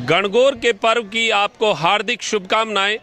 गणगौर के पर्व की आपको हार्दिक शुभकामनाएं।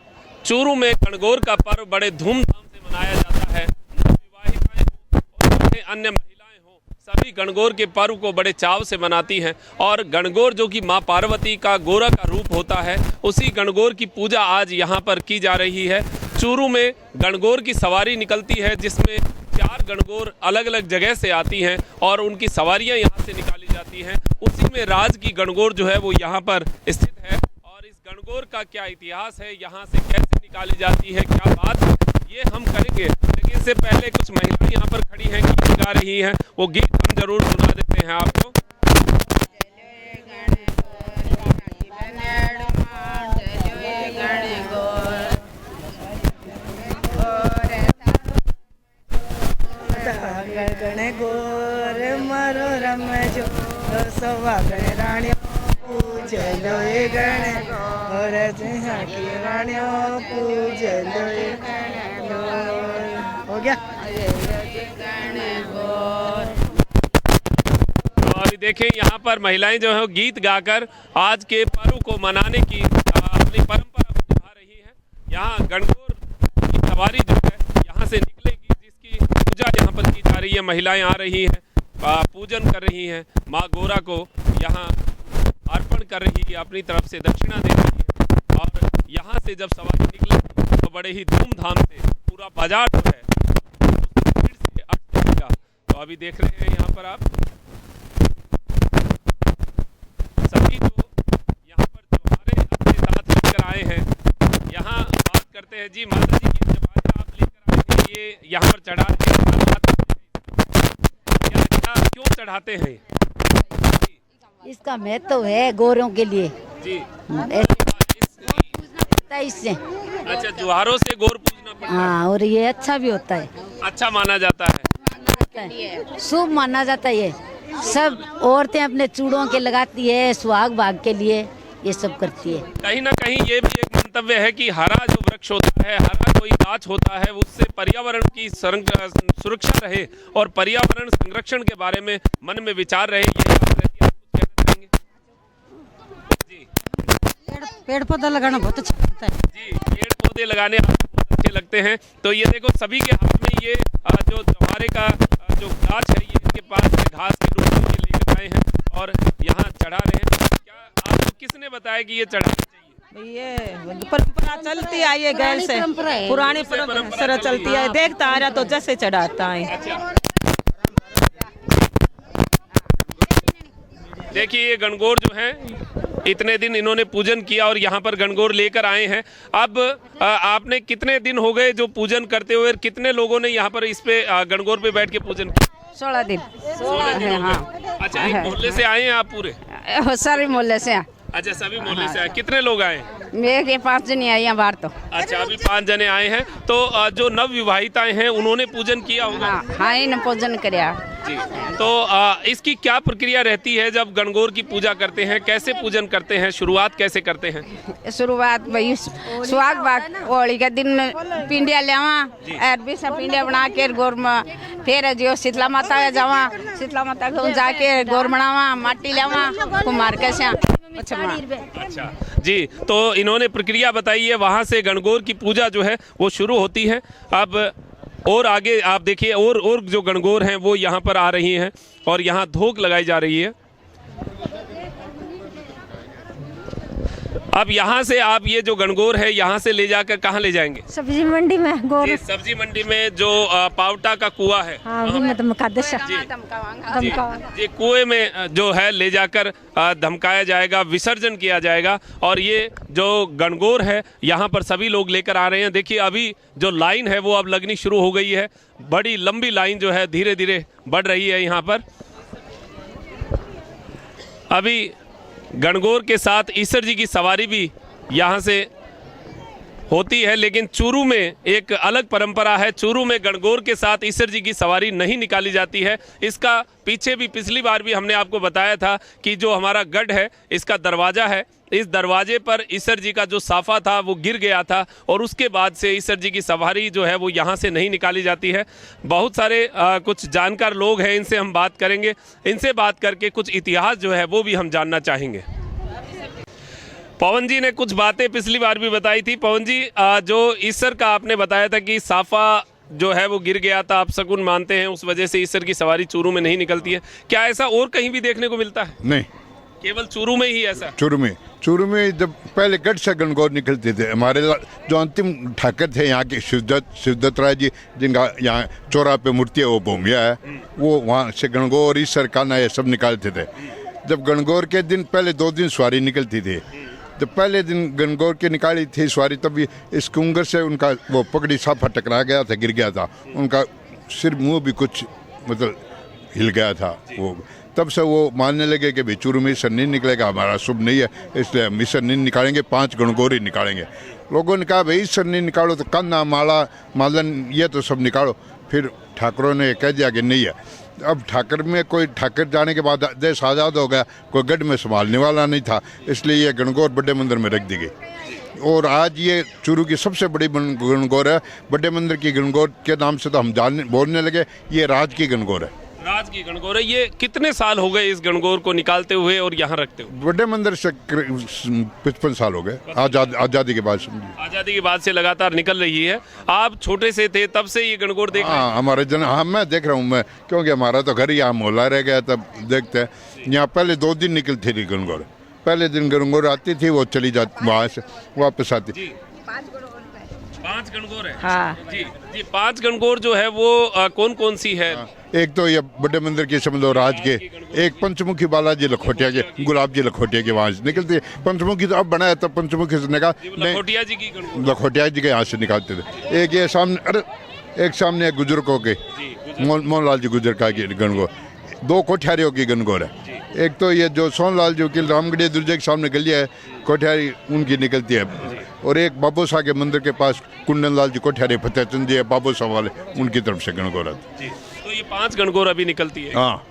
चूरू में गणगौर का पर्व बड़े धूमधाम से मनाया जाता है। विवाहिताएं हों और अन्य महिलाएं हों, सभी गणगौर के पर्व को बड़े चाव से मनाती हैं। और गणगौर जो कि मां पार्वती का गोरा का रूप होता है, उसी गणगौर की पूजा आज यहाँ पर की जा रही है। चूरू में गणगौर की सवारी निकलती है, जिसमें 4 गणगौर अलग अलग जगह से आती हैं और उनकी सवारियां यहाँ से निकाली जाती हैं। उसी में राज की गणगौर जो है वो यहाँ पर स्थित है। और इस गणगौर का क्या इतिहास है, यहाँ से कैसे निकाली जाती है, क्या बात है, ये हम करेंगे। लेकिन इससे पहले कुछ महिलाएं यहाँ पर खड़ी हैं, गीत गा रही हैं। वो गीत हम जरूर सुना देते हैं आपको। गणगौर मरो रमजो सवा गणराण्यो पूजलो गणगौर की राण्यो पूजलो हो गया। तो अभी देखें यहाँ पर महिलाएं जो है गीत गाकर आज के पर्व को मनाने की अपनी परंपरा को निभा रही हैं। यहाँ गणगौर की सवारी जो है यहाँ से निकलेगी, जिसकी पूजा यहाँ पर की जा रही है। महिलाएं आ रही हैं, पूजन कर रही हैं, माँ गौरा को यहाँ अर्पण कर रही है, अपनी तरफ से दक्षिणा दे रही है। और यहाँ से जब सवारी निकले तो बड़े ही धूमधाम से पूरा बाजार जो है भीड़ से अट जाएगा। तो अभी देख रहे हैं यहाँ पर आप सभी जो यहाँ पर त्योहारें अपने साथ लेकर आए हैं। यहाँ बात करते हैं जी, माता जी की जब आप लेकर आए हैं, ये यहाँ पर चढ़ा क्यों चढ़ाते हैं? इसका महत्व है गौरों के लिए जी, इससे। अच्छा, जुहारों से गौर पूजना पड़ता है। हाँ, और ये अच्छा भी होता है, अच्छा माना जाता है, शुभ माना जाता है। ये सब औरतें अपने चूड़ों के लगाती है, सुहाग भाग के लिए ये सब करती है। कहीं ना कहीं ये भी एक मंतव्य है कि हरा जो वृक्ष होता है, हरा कोई गाछ होता है, उससे पर्यावरण की सुरक्षा रहे और पर्यावरण संरक्षण के बारे में मन में विचार रहे। ये बात रहती है, आप कुछ कहना चाहेंगे? जी, पेड़ पौधा लगाना बहुत अच्छा लगता है। जी, पेड़ पौधे लगाने आपको बहुत अच्छे लगते हैं। तो ये देखो, सभी के हाथ में ये जो त्योहारे का जो गाछ है, ये इनके पास घास के रूप में लेकर आए हैं और यहाँ चढ़ा रहे हैं। क्या आपको किसने बताया कि ये चढ़ाना चाहिए? ये परंपरा चलती आई है, गैर से पुरानी परंपरा चलती है, देखता आ रहा तो जैसे चढ़ाता है। देखिए, ये गणगौर जो है इतने दिन इन्होंने पूजन किया और यहाँ पर गणगौर लेकर आए हैं। अब आपने कितने दिन हो गए जो पूजन करते हुए, कितने लोगों ने यहाँ पर इस पे गणगौर पे बैठ के पूजन किया? 16 दिन। 16 दिन हो गए। अच्छा, एक मोहल्ले से आए हैं आप पूरे? सारे मोहल्ले से। अच्छा, सभी मोहल्ले से आए। कितने लोग आए? मेरे 5 जने आए हैं बाहर तो। अच्छा, अभी 5 जने आए हैं। तो जो नव विवाहिताएं हैं उन्होंने पूजन किया होगा? हाँ, इन पूजन किया जी। तो इसकी क्या प्रक्रिया रहती है जब गणगौर की पूजा करते हैं? कैसे पूजन करते हैं? शुरुआत कैसे करते हैं? शुरुआत भाई सुहाग भाग होली के दिन पिंडिया लेवा, अरबी से पिंडिया बना के गौर में, फिर जो शीतला माता जावा, शीतला माता को जाके गौर बनावा, माटी लेवा, कुमार के से। अच्छा जी, तो इन्होंने प्रक्रिया बताई है, वहाँ से गणगौर की पूजा जो है वो शुरू होती है। अब और आगे आप देखिए, और जो गणगौर हैं वो यहाँ पर आ रही हैं और यहाँ धोक लगाई जा रही है। अब यहाँ से आप ये जो गणगौर है यहाँ से ले जाकर कहाँ ले जाएंगे? सब्जी मंडी में। गौर सब्जी मंडी में जो पावटा का कुआं है, जी, कुएं में जो है ले जाकर धमकाया जाएगा, विसर्जन किया जाएगा। और ये जो गणगौर है यहाँ पर सभी लोग लेकर आ रहे हैं। देखिए, अभी जो लाइन है वो अब लगनी शुरू हो गई है। बड़ी लंबी लाइन जो है धीरे धीरे बढ़ रही है यहाँ पर। अभी गणगौर के साथ ईश्वर जी की सवारी भी यहाँ से होती है, लेकिन चूरू में एक अलग परंपरा है। चूरू में गणगौर के साथ ईश्वर जी की सवारी नहीं निकाली जाती है। इसका पीछे भी पिछली बार भी हमने आपको बताया था कि जो हमारा गढ़ है, इसका दरवाज़ा है, इस दरवाजे पर ईश्वर जी का जो साफा था वो गिर गया था और उसके बाद से ईश्वर जी की सवारी जो है वो यहाँ से नहीं निकाली जाती है। बहुत सारे कुछ जानकार लोग हैं, इनसे हम बात करेंगे। इनसे बात करके कुछ इतिहास जो है वो भी हम जानना चाहेंगे। पवन जी ने कुछ बातें पिछली बार भी बताई थी। पवन जी, जो ईसर का आपने बताया था कि साफा जो है वो गिर गया था, आप शगुन मानते हैं, उस वजह से ईसर की सवारी चूरू में नहीं निकलती है, क्या ऐसा और कहीं भी देखने को मिलता है? नहीं, केवल चूरू में ही ऐसा? चूरू में जब पहले गढ़ से गणगौर निकलते थे, हमारे जो अंतिम ठाकर थे यहाँ के शिवदत्त राय जी, जिनका यहाँ चौरा पे मूर्ति है, वो भूमिया है, वो वहाँ से गणगौर ईसर कान्हा ये सब निकालते थे। जब गणगौर के दिन पहले 2 दिन सवारी निकलती थी, जब पहले दिन गणगौर की निकाली थी सवारी, तब इस कुंगर से उनका वो पगड़ी साफा टकरा गया था, गिर गया था, उनका सिर मुंह भी कुछ मतलब हिल गया था। वो तब से वो मानने लगे कि भाई चूरू में ईसर नहीं निकलेगा, हमारा शुभ नहीं है, इसलिए हम ईसर नहीं निकालेंगे, 5 गणगौर ही निकालेंगे। लोगों ने कहा भाई ईसर नहीं निकालो तो कान्हा माला मालन ये तो सब निकालो। फिर ठाकरों ने कह दिया कि नहीं है। अब ठाकर में कोई ठाकर जाने के बाद देश आज़ाद हो गया, कोई गढ़ में संभालने वाला नहीं था, इसलिए ये गणगौर बड़े मंदिर में रख दी गई। और आज ये चूरू की सबसे बड़ी गणगौर है। बड़े मंदिर की गणगौर के नाम से तो हम बोलने लगे, ये राज की गणगौर है। राज की गणगौर है। ये कितने साल हो गए इस गणगौर को निकालते हुए और यहाँ रखते हुए? बड़े मंदिर से 55 साल हो गए, आज़ादी के बाद। आज़ादी के बाद से लगातार निकल रही है। आप छोटे से थे तब से ये गणगौर देख रहे हैं? हाँ, हमारे मैं देख रहा हूँ मैं, क्योंकि हमारा तो घर यहाँ मोहल्ला रह गया, तब देखते हैं। यहाँ पहले 2 दिन निकलती थी गणगौर, पहले दिन गणगौर आती थी, वो चली जाती, वहाँ से वापस आती। 5 गणगौर है? हाँ जी 5 गणगौर जो है वो कौन कौन सी है? एक तो ये बड़े मंदिर की समझ लो राज के, एक पंचमुखी बालाजी लखोटिया के, गुलाब जी लखोटिया के वहाँ से निकलती है। पंचमुखी तो अब बना है, तब पंचमुखी से निकाल लखोटिया जी की गणगौर, लखोटिया जी के यहाँ से निकालते थे। एक ये सामने, अरे एक सामने गुजरकों के, मोहनलाल जी गुजर का गणगौर, 2 कोठियारियों की गणगौर है। एक तो ये जो सोनलाल जी की रामगढ़ी दुर्जे के सामने गली है, कोठियारी उनकी निकलती है। और एक बाबू शाह के मंदिर के पास कुंदन लाल जी कोठियारी फतेहचंद जी है, बाबू शाह वाले, उनकी तरफ से गणगौर है। तो ये 5 गणगौर अभी निकलती है? हाँ,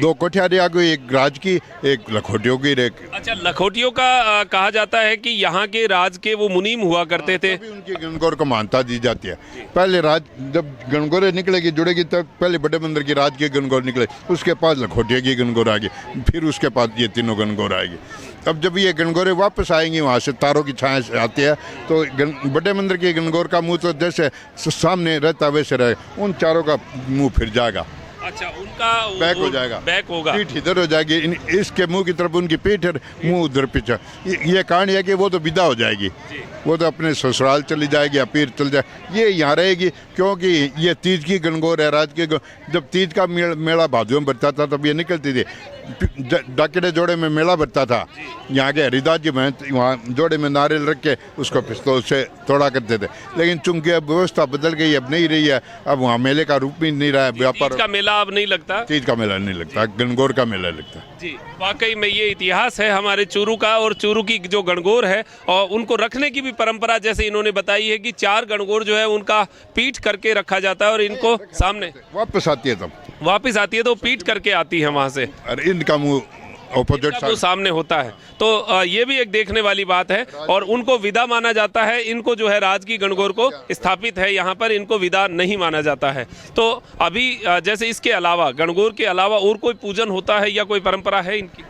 2 कोठियारी आ गई, एक राज की, एक लखोटियों की, एक। अच्छा, लखोटियों का कहा जाता है कि यहाँ के राज के वो मुनीम हुआ करते थे, उनकी गणगौर को मान्यता दी जाती है। पहले राज जब गणगौर निकलेगी जुड़ेगी, तब पहले बड़े मंदिर की राज की गणगौर निकले, उसके पास लखोटिया की गणगौर आएगी, फिर उसके पास ये तीनों गणगौर आएगी। अब जब ये गणगौरें वापस आएंगी वहाँ से, तारों की छाया से आती है, तो बड़े मंदिर की गणगौर का मुंह तो जैसे सामने रहता वैसे रहेगा, उन चारों का मुंह फिर जाएगा। अच्छा, उनका बैक हो जाएगा, बैक होगा, पीठ इधर हो जाएगी, इसके मुंह की तरफ उनकी पीठ है, मुंह उधर पीछे। ये कहानी है कि वो तो विदा हो जाएगी, वो तो अपने ससुराल चली जाएगी या पीर चल जाए, ये यहाँ रहेगी, क्योंकि ये तीज की गणगौर है, राज की। जब तीज का मेला भादों में बढ़ता था तब ये निकलती थी। डाकेड़े जोड़े में मेला बढ़ता था, यहाँ के हरिदास जी महंत वहाँ जोड़े में नारियल रख के उसको पिस्तौल से तोड़ा करते थे। लेकिन चूंकि अब व्यवस्था बदल गई, अब नहीं रही है, अब वहाँ मेले का रूप भी नहीं रहा है, व्यापार का मेला अब नहीं लगता, तीज का मेला नहीं लगता, गणगौर का मेला लगता है। जी, वाकई में ये इतिहास है हमारे चूरू का, और चूरू की जो गणगौर है और उनको रखने की भी परंपरा जैसे इन्होंने बताई है कि 4 गणगौर जो है उनका पीठ करके रखा जाता है और इनको सामने वापस आती है, तब वापस आती है तो पीठ करके आती है वहां से, अरे इनका मुंह ऑपोजिट तो सामने होता है। तो ये भी एक देखने वाली बात है, और उनको विदा माना जाता है। इनको जो है राज की गणगौर को स्थापित है यहाँ पर, इनको विदा नहीं माना जाता है। तो अभी जैसे इसके अलावा, गणगौर के अलावा और कोई पूजन होता है या कोई परंपरा है इनकी?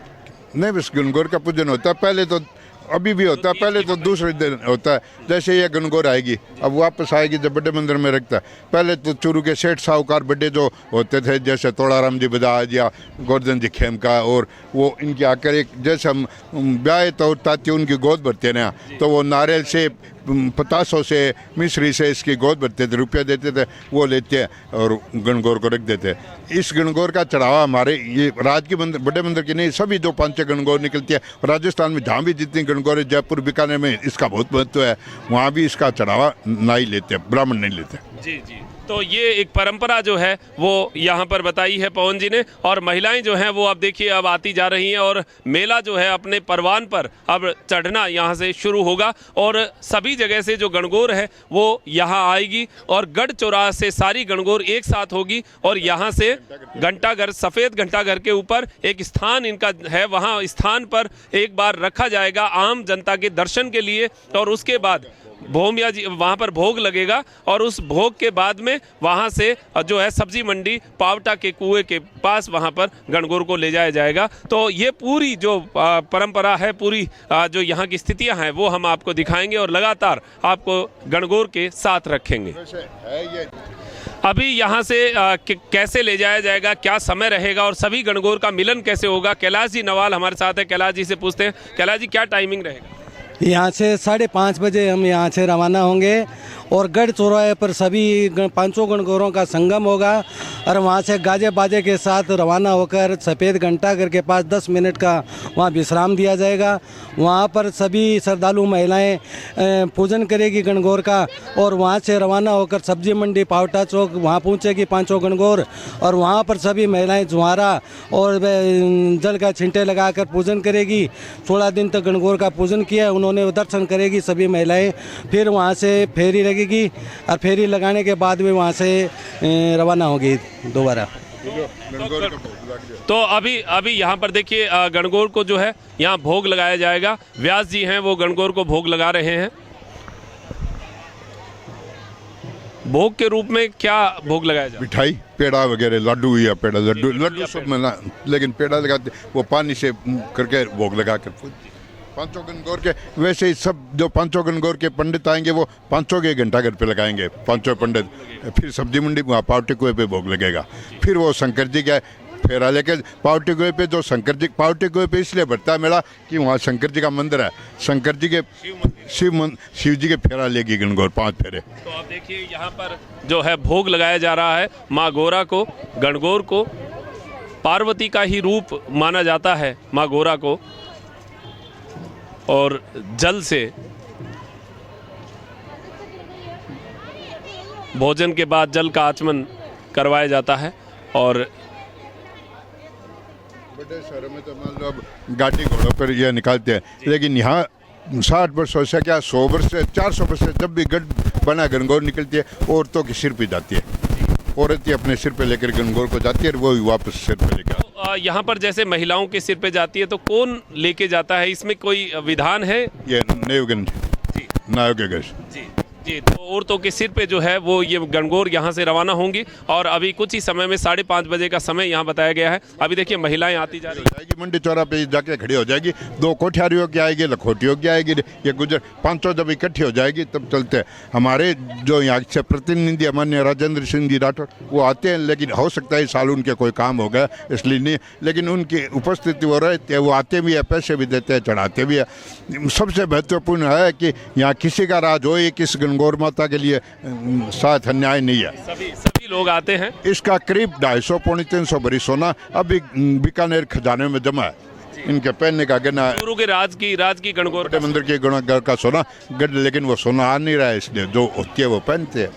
नहीं, बस गणगौर का पूजन होता है, पहले तो अभी भी होता है, पहले तो दूसरे दिन होता है। जैसे ये गणगौर आएगी, अब वापस आएगी जब बड़े मंदिर में रखता है। पहले तो चूरू के सेठ साहूकार बड़े जो होते थे, जैसे तोड़ाराम जी बजाज या गोवर्धन जी खेमका, और वो इनके आकर एक जैसे हम ब्याह तो ताती उनकी गोद भरते ना, तो वो नारियल से, पतासों से, मिश्री से इसकी गोद भरते थे, रुपया देते थे, वो लेते और गणगौर को रख देते। इस गणगौर का चढ़ावा हमारे ये राज के मंदिर, बड़े मंदिर की नहीं, सभी 2-5 गणगौर निकलती है। राजस्थान में जहाँ भी जितनी गणगौर है, जयपुर बीकानेर में इसका बहुत महत्व है, वहाँ भी इसका चढ़ावा नहीं लेते, ब्राह्मण नहीं लेते। जी जी, तो ये एक परंपरा जो है वो यहाँ पर बताई है पवन जी ने। और महिलाएं जो हैं वो अब देखिए अब आती जा रही हैं, और मेला जो है अपने परवान पर अब चढ़ना यहाँ से शुरू होगा, और सभी जगह से जो गणगौर है वो यहाँ आएगी, और गढ़ चौराहा से सारी गणगौर एक साथ होगी, और यहाँ से घंटाघर, सफ़ेद घंटाघर के ऊपर एक स्थान इनका है, वहाँ स्थान पर एक बार रखा जाएगा आम जनता के दर्शन के लिए, और उसके बाद भोमिया जी वहाँ पर भोग लगेगा और उस भोग के बाद में वहाँ से जो है सब्जी मंडी पावटा के कुएं के पास वहाँ पर गणगौर को ले जाया जाएगा। तो ये पूरी जो परंपरा है, पूरी जो यहाँ की स्थितियाँ हैं वो हम आपको दिखाएंगे और लगातार आपको गणगौर के साथ रखेंगे। अभी यहाँ से कैसे ले जाया जाएगा, क्या समय रहेगा और सभी गणगौर का मिलन कैसे होगा, कैलाश जी नवाल हमारे साथ है। कैलाश जी से पूछते हैं, कैलाश जी क्या टाइमिंग रहेगा? यहाँ से 5:30 बजे हम यहाँ से रवाना होंगे और गढ़ चौराहे पर सभी पांचों गणगौरों का संगम होगा और वहाँ से गाजे बाजे के साथ रवाना होकर सफ़ेद घंटाघर के पास 10 मिनट का वहाँ विश्राम दिया जाएगा। वहाँ पर सभी श्रद्धालु महिलाएं पूजन करेगी गणगौर का और वहाँ से रवाना होकर सब्जी मंडी पावटा चौक वहाँ पहुँचेगी पांचों गणगौर और वहाँ पर सभी महिलाएं जुहारा और जल का छिंटे लगाकर पूजन करेगी। 16 दिन तक गणगौर का पूजन किया उन्होंने, दर्शन करेगी सभी महिलाएं। फिर वहाँ से फेरी लगेगी और फेरी लगाने के बाद में वहाँ से रवाना होगी दोबारा। तो अभी यहाँ पर देखिए गणगौर को जो है यहाँ भोग लगाया जाएगा। व्यास जी हैं वो गणगौर को भोग लगा रहे हैं। भोग के रूप में क्या भोग लगाया जाए? मिठाई, पेड़ा वगैरह, लड्डू या पेड़ा, लड्डू सब में ना, लेकिन पेड़ा लगाते वो पानी से करके भोग लगा कर पांचों गणगौर के। वैसे ही सब जो पांचों गणगौर के पंडित आएंगे वो पांचों के घंटाघर पे लगाएंगे पांचों पंडित। फिर सब्जी मंडी वहाँ पावटी कुएं पे भोग लगेगा। फिर वो शंकर जी का फेरा लेके पावटी कुएं पे, जो शंकर जी पावटी कुएं पे इसलिए बढ़ता है मेला कि वहाँ शंकर जी का मंदिर है। शंकर जी के शिव जी के फेरा लेगी गणगौर 5 फेरे। तो आप देखिए यहाँ पर जो है भोग लगाया जा रहा है माँ गौरा को। गणगौर को पार्वती का ही रूप माना जाता है माँ गौरा को, और जल से भोजन के बाद जल का आचमन करवाया जाता है। और बड़े शहरों में तो मान लो अब गाड़ी घोड़ों पर यह निकालते हैं, लेकिन यहाँ 60 वर्षों से क्या 100 वर्ष से 400 वर्ष से जब भी गढ़ बना गणगौर निकलती है औरतों के सिर पे जाती है। औरत ही अपने सिर पे लेकर गणगौर को जाती है और वो वापस सिर पे लेकर। यहाँ पर जैसे महिलाओं के सिर पे जाती है तो कौन लेके जाता है, इसमें कोई विधान है? ये नायकगंज जी जी। तो औरतों के सिर पे जो है वो ये गणगौर यहाँ से रवाना होंगी और अभी कुछ ही समय में 5:30 बजे का समय यहाँ बताया गया है। अभी देखिए महिलाएं आती जा रही जाएगी, मंडी चौरा पे जाके खड़ी हो जाएगी। 2 कोठियारियों की आएगी, लखोटियों की आएगी, ये गुजर 500 जब इकट्ठी हो जाएगी तब चलते हैं। हमारे जो यहाँ से प्रतिनिधि माननीय राजेंद्र सिंह जी राठौर वो आते हैं, लेकिन हो सकता है इस साल उनके कोई काम हो गया इसलिए नहीं, लेकिन उनकी उपस्थिति वो रहती है। वो आते भी है, पैसे भी देते हैं, चढ़ाते भी है। सबसे महत्वपूर्ण है कि यहाँ किसी का राज हो, किस गणगौर माता के लिए साथ अन्याय नहीं है। सभी लोग आते हैं। इसका करीब 250-300 भरी सोना अभी बीकानेर खजाने में जमा है। इनके पहनने का गहना गुरु के राज की गणगौर मंदिर के गणगौर का सोना गढ़, लेकिन वो सोना आ नहीं रहा है, इसलिए जो होती है वो पहनते हैं।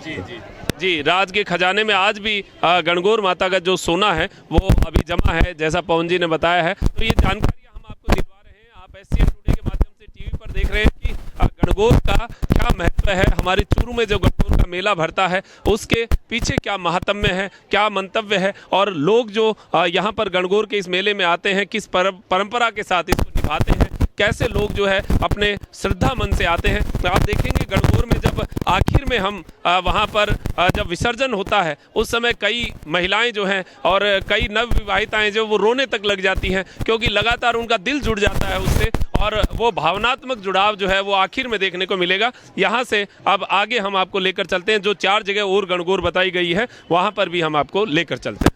जी, राज के खजाने में आज भी गणगौर माता का जो सोना है वो अभी जमा है, जैसा पवन जी ने बताया है। तो ये जानकारी हम आपको दिलवा रहे हैं। आप SCM टुडे के माध्यम से टीवी पर देख रहे हैं कि गणगौर का क्या महत्व है। हमारे चूरू में जो गणगौर का मेला भरता है उसके पीछे क्या महात्म्य है, क्या मंतव्य है, और लोग जो यहाँ पर गणगौर के इस मेले में आते हैं किस परंपरा के साथ इसको निभाते हैं, कैसे लोग जो है अपने श्रद्धा मन से आते हैं। आप देखेंगे गणगौर में जब आखिर में हम वहाँ पर जब विसर्जन होता है उस समय कई महिलाएं जो हैं और कई नवविवाहिताएं जो वो रोने तक लग जाती हैं, क्योंकि लगातार उनका दिल जुड़ जाता है उससे और वो भावनात्मक जुड़ाव जो है वो आखिर में देखने को मिलेगा। यहाँ से अब आगे हम आपको लेकर चलते हैं, जो 4 जगह और गणगौर बताई गई है वहाँ पर भी हम आपको लेकर चलते हैं।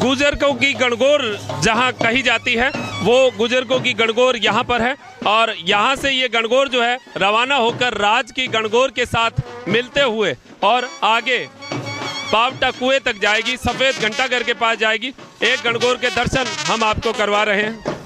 गुजरकों की गणगौर जहां कही जाती है वो गुजरकों की गणगौर यहाँ पर है और यहाँ से ये गणगौर जो है रवाना होकर राज की गणगौर के साथ मिलते हुए और आगे पावटा कुएं तक जाएगी, सफेद घंटाघर के पास जाएगी। एक गणगौर के दर्शन हम आपको करवा रहे हैं।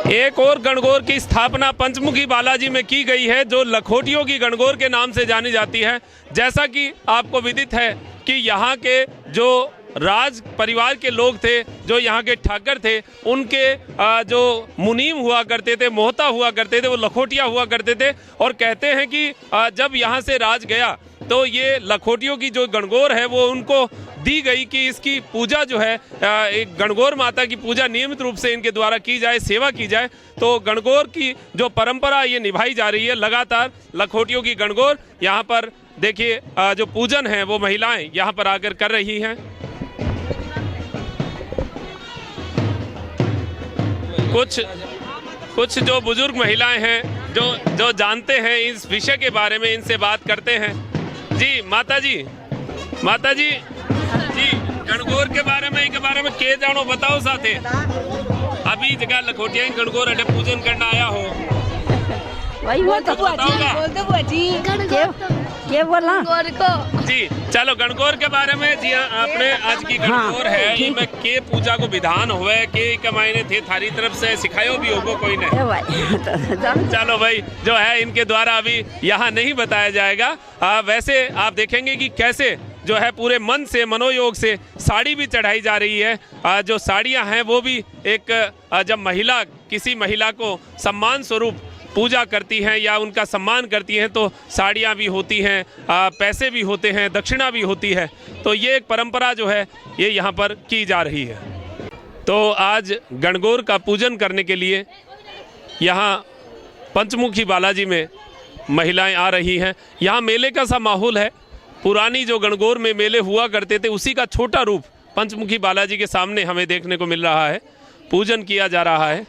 एक और गणगौर की स्थापना पंचमुखी बालाजी में की गई है, जो लखोटियों की गणगौर के नाम से जानी जाती है। जैसा कि आपको विदित है कि यहाँ के जो राज परिवार के लोग थे, जो यहाँ के ठाकर थे, उनके जो मुनीम हुआ करते थे, मोहता हुआ करते थे, वो लखोटिया हुआ करते थे। और कहते हैं कि जब यहाँ से राज गया तो ये लखोटियों की जो गणगौर है वो उनको दी गई कि इसकी पूजा जो है, एक गणगौर माता की पूजा नियमित रूप से इनके द्वारा की जाए, सेवा की जाए। तो गणगौर की जो परंपरा ये निभाई जा रही है लगातार, लखोटियों की गणगौर। यहाँ पर देखिए जो पूजन है वो महिलाएं यहाँ पर आकर कर रही हैं। कुछ जो बुजुर्ग महिलाएं हैं जो जानते हैं इस विषय के बारे में, इनसे बात करते हैं। जी माता जी जी गणगौर के बारे में के जानो बताओ साथे। अभी जगह लखोटिया गणगौर अटे पूजन करना आया हो, वही वो तो ये बोला जी। चलो गणगौर के बारे में जी, आपने आज की गणगौर है इनमें के पूजा को विधान हुए के कमाईने थे थारी तरफ से सिखायो भी होगो कोई नहीं। चलो भाई जो है इनके द्वारा अभी यहाँ नहीं बताया जाएगा। वैसे आप देखेंगे कि कैसे जो है पूरे मन से, मनोयोग से साड़ी भी चढ़ाई जा रही है। जो साड़ियाँ हैं वो भी एक, जब महिला किसी महिला को सम्मान स्वरूप पूजा करती हैं या उनका सम्मान करती हैं तो साड़ियाँ भी होती हैं, पैसे भी होते हैं, दक्षिणा भी होती है। तो ये एक परंपरा जो है ये यहाँ पर की जा रही है। तो आज गणगौर का पूजन करने के लिए यहाँ पंचमुखी बालाजी में महिलाएं आ रही हैं। यहाँ मेले का सा माहौल है। पुरानी जो गणगौर में मेले हुआ करते थे उसी का छोटा रूप पंचमुखी बालाजी के सामने हमें देखने को मिल रहा है। पूजन किया जा रहा है।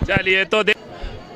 चलिए तो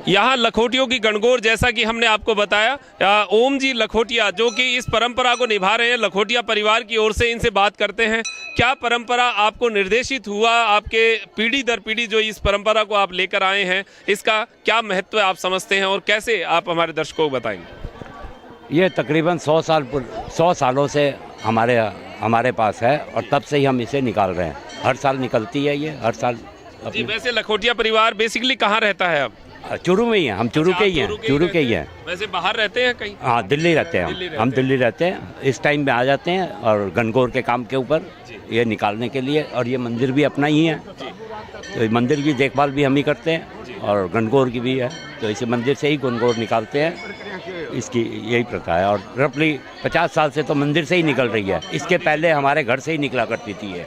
यहाँ लखोटियों की गणगौर, जैसा कि हमने आपको बताया, ओम जी लखोटिया जो कि इस परंपरा को निभा रहे हैं, लखोटिया परिवार की ओर से इनसे बात करते हैं। क्या परंपरा आपको निर्देशित हुआ, आपके पीढ़ी दर पीढ़ी जो इस परंपरा को आप लेकर आए हैं, इसका क्या महत्व आप समझते हैं और कैसे आप हमारे दर्शकों को बताएंगे? ये तकरीबन 100 सालों से हमारे पास है और तब से ही हम इसे निकाल रहे हैं। हर साल निकलती है ये, हर साल। जी, वैसे लखोटिया परिवार बेसिकली कहाँ रहता है अब? चूरू में ही है, हम चूरू के ही हैं, चूरू के ही हैं। वैसे बाहर रहते हैं कहीं? हाँ, दिल्ली रहते हैं हम दिल्ली रहते हैं। इस टाइम में आ जाते हैं और गणगौर के काम के ऊपर ये निकालने के लिए। और ये मंदिर भी अपना ही है, तो मंदिर की देखभाल भी हम ही करते हैं और गणगौर की भी है। तो इसे मंदिर से ही गणगौर निकालते हैं, इसकी यही प्रथा है। और रफली 50 साल से तो मंदिर से ही निकल रही है। इसके पहले हमारे घर से ही निकला करती थी ये,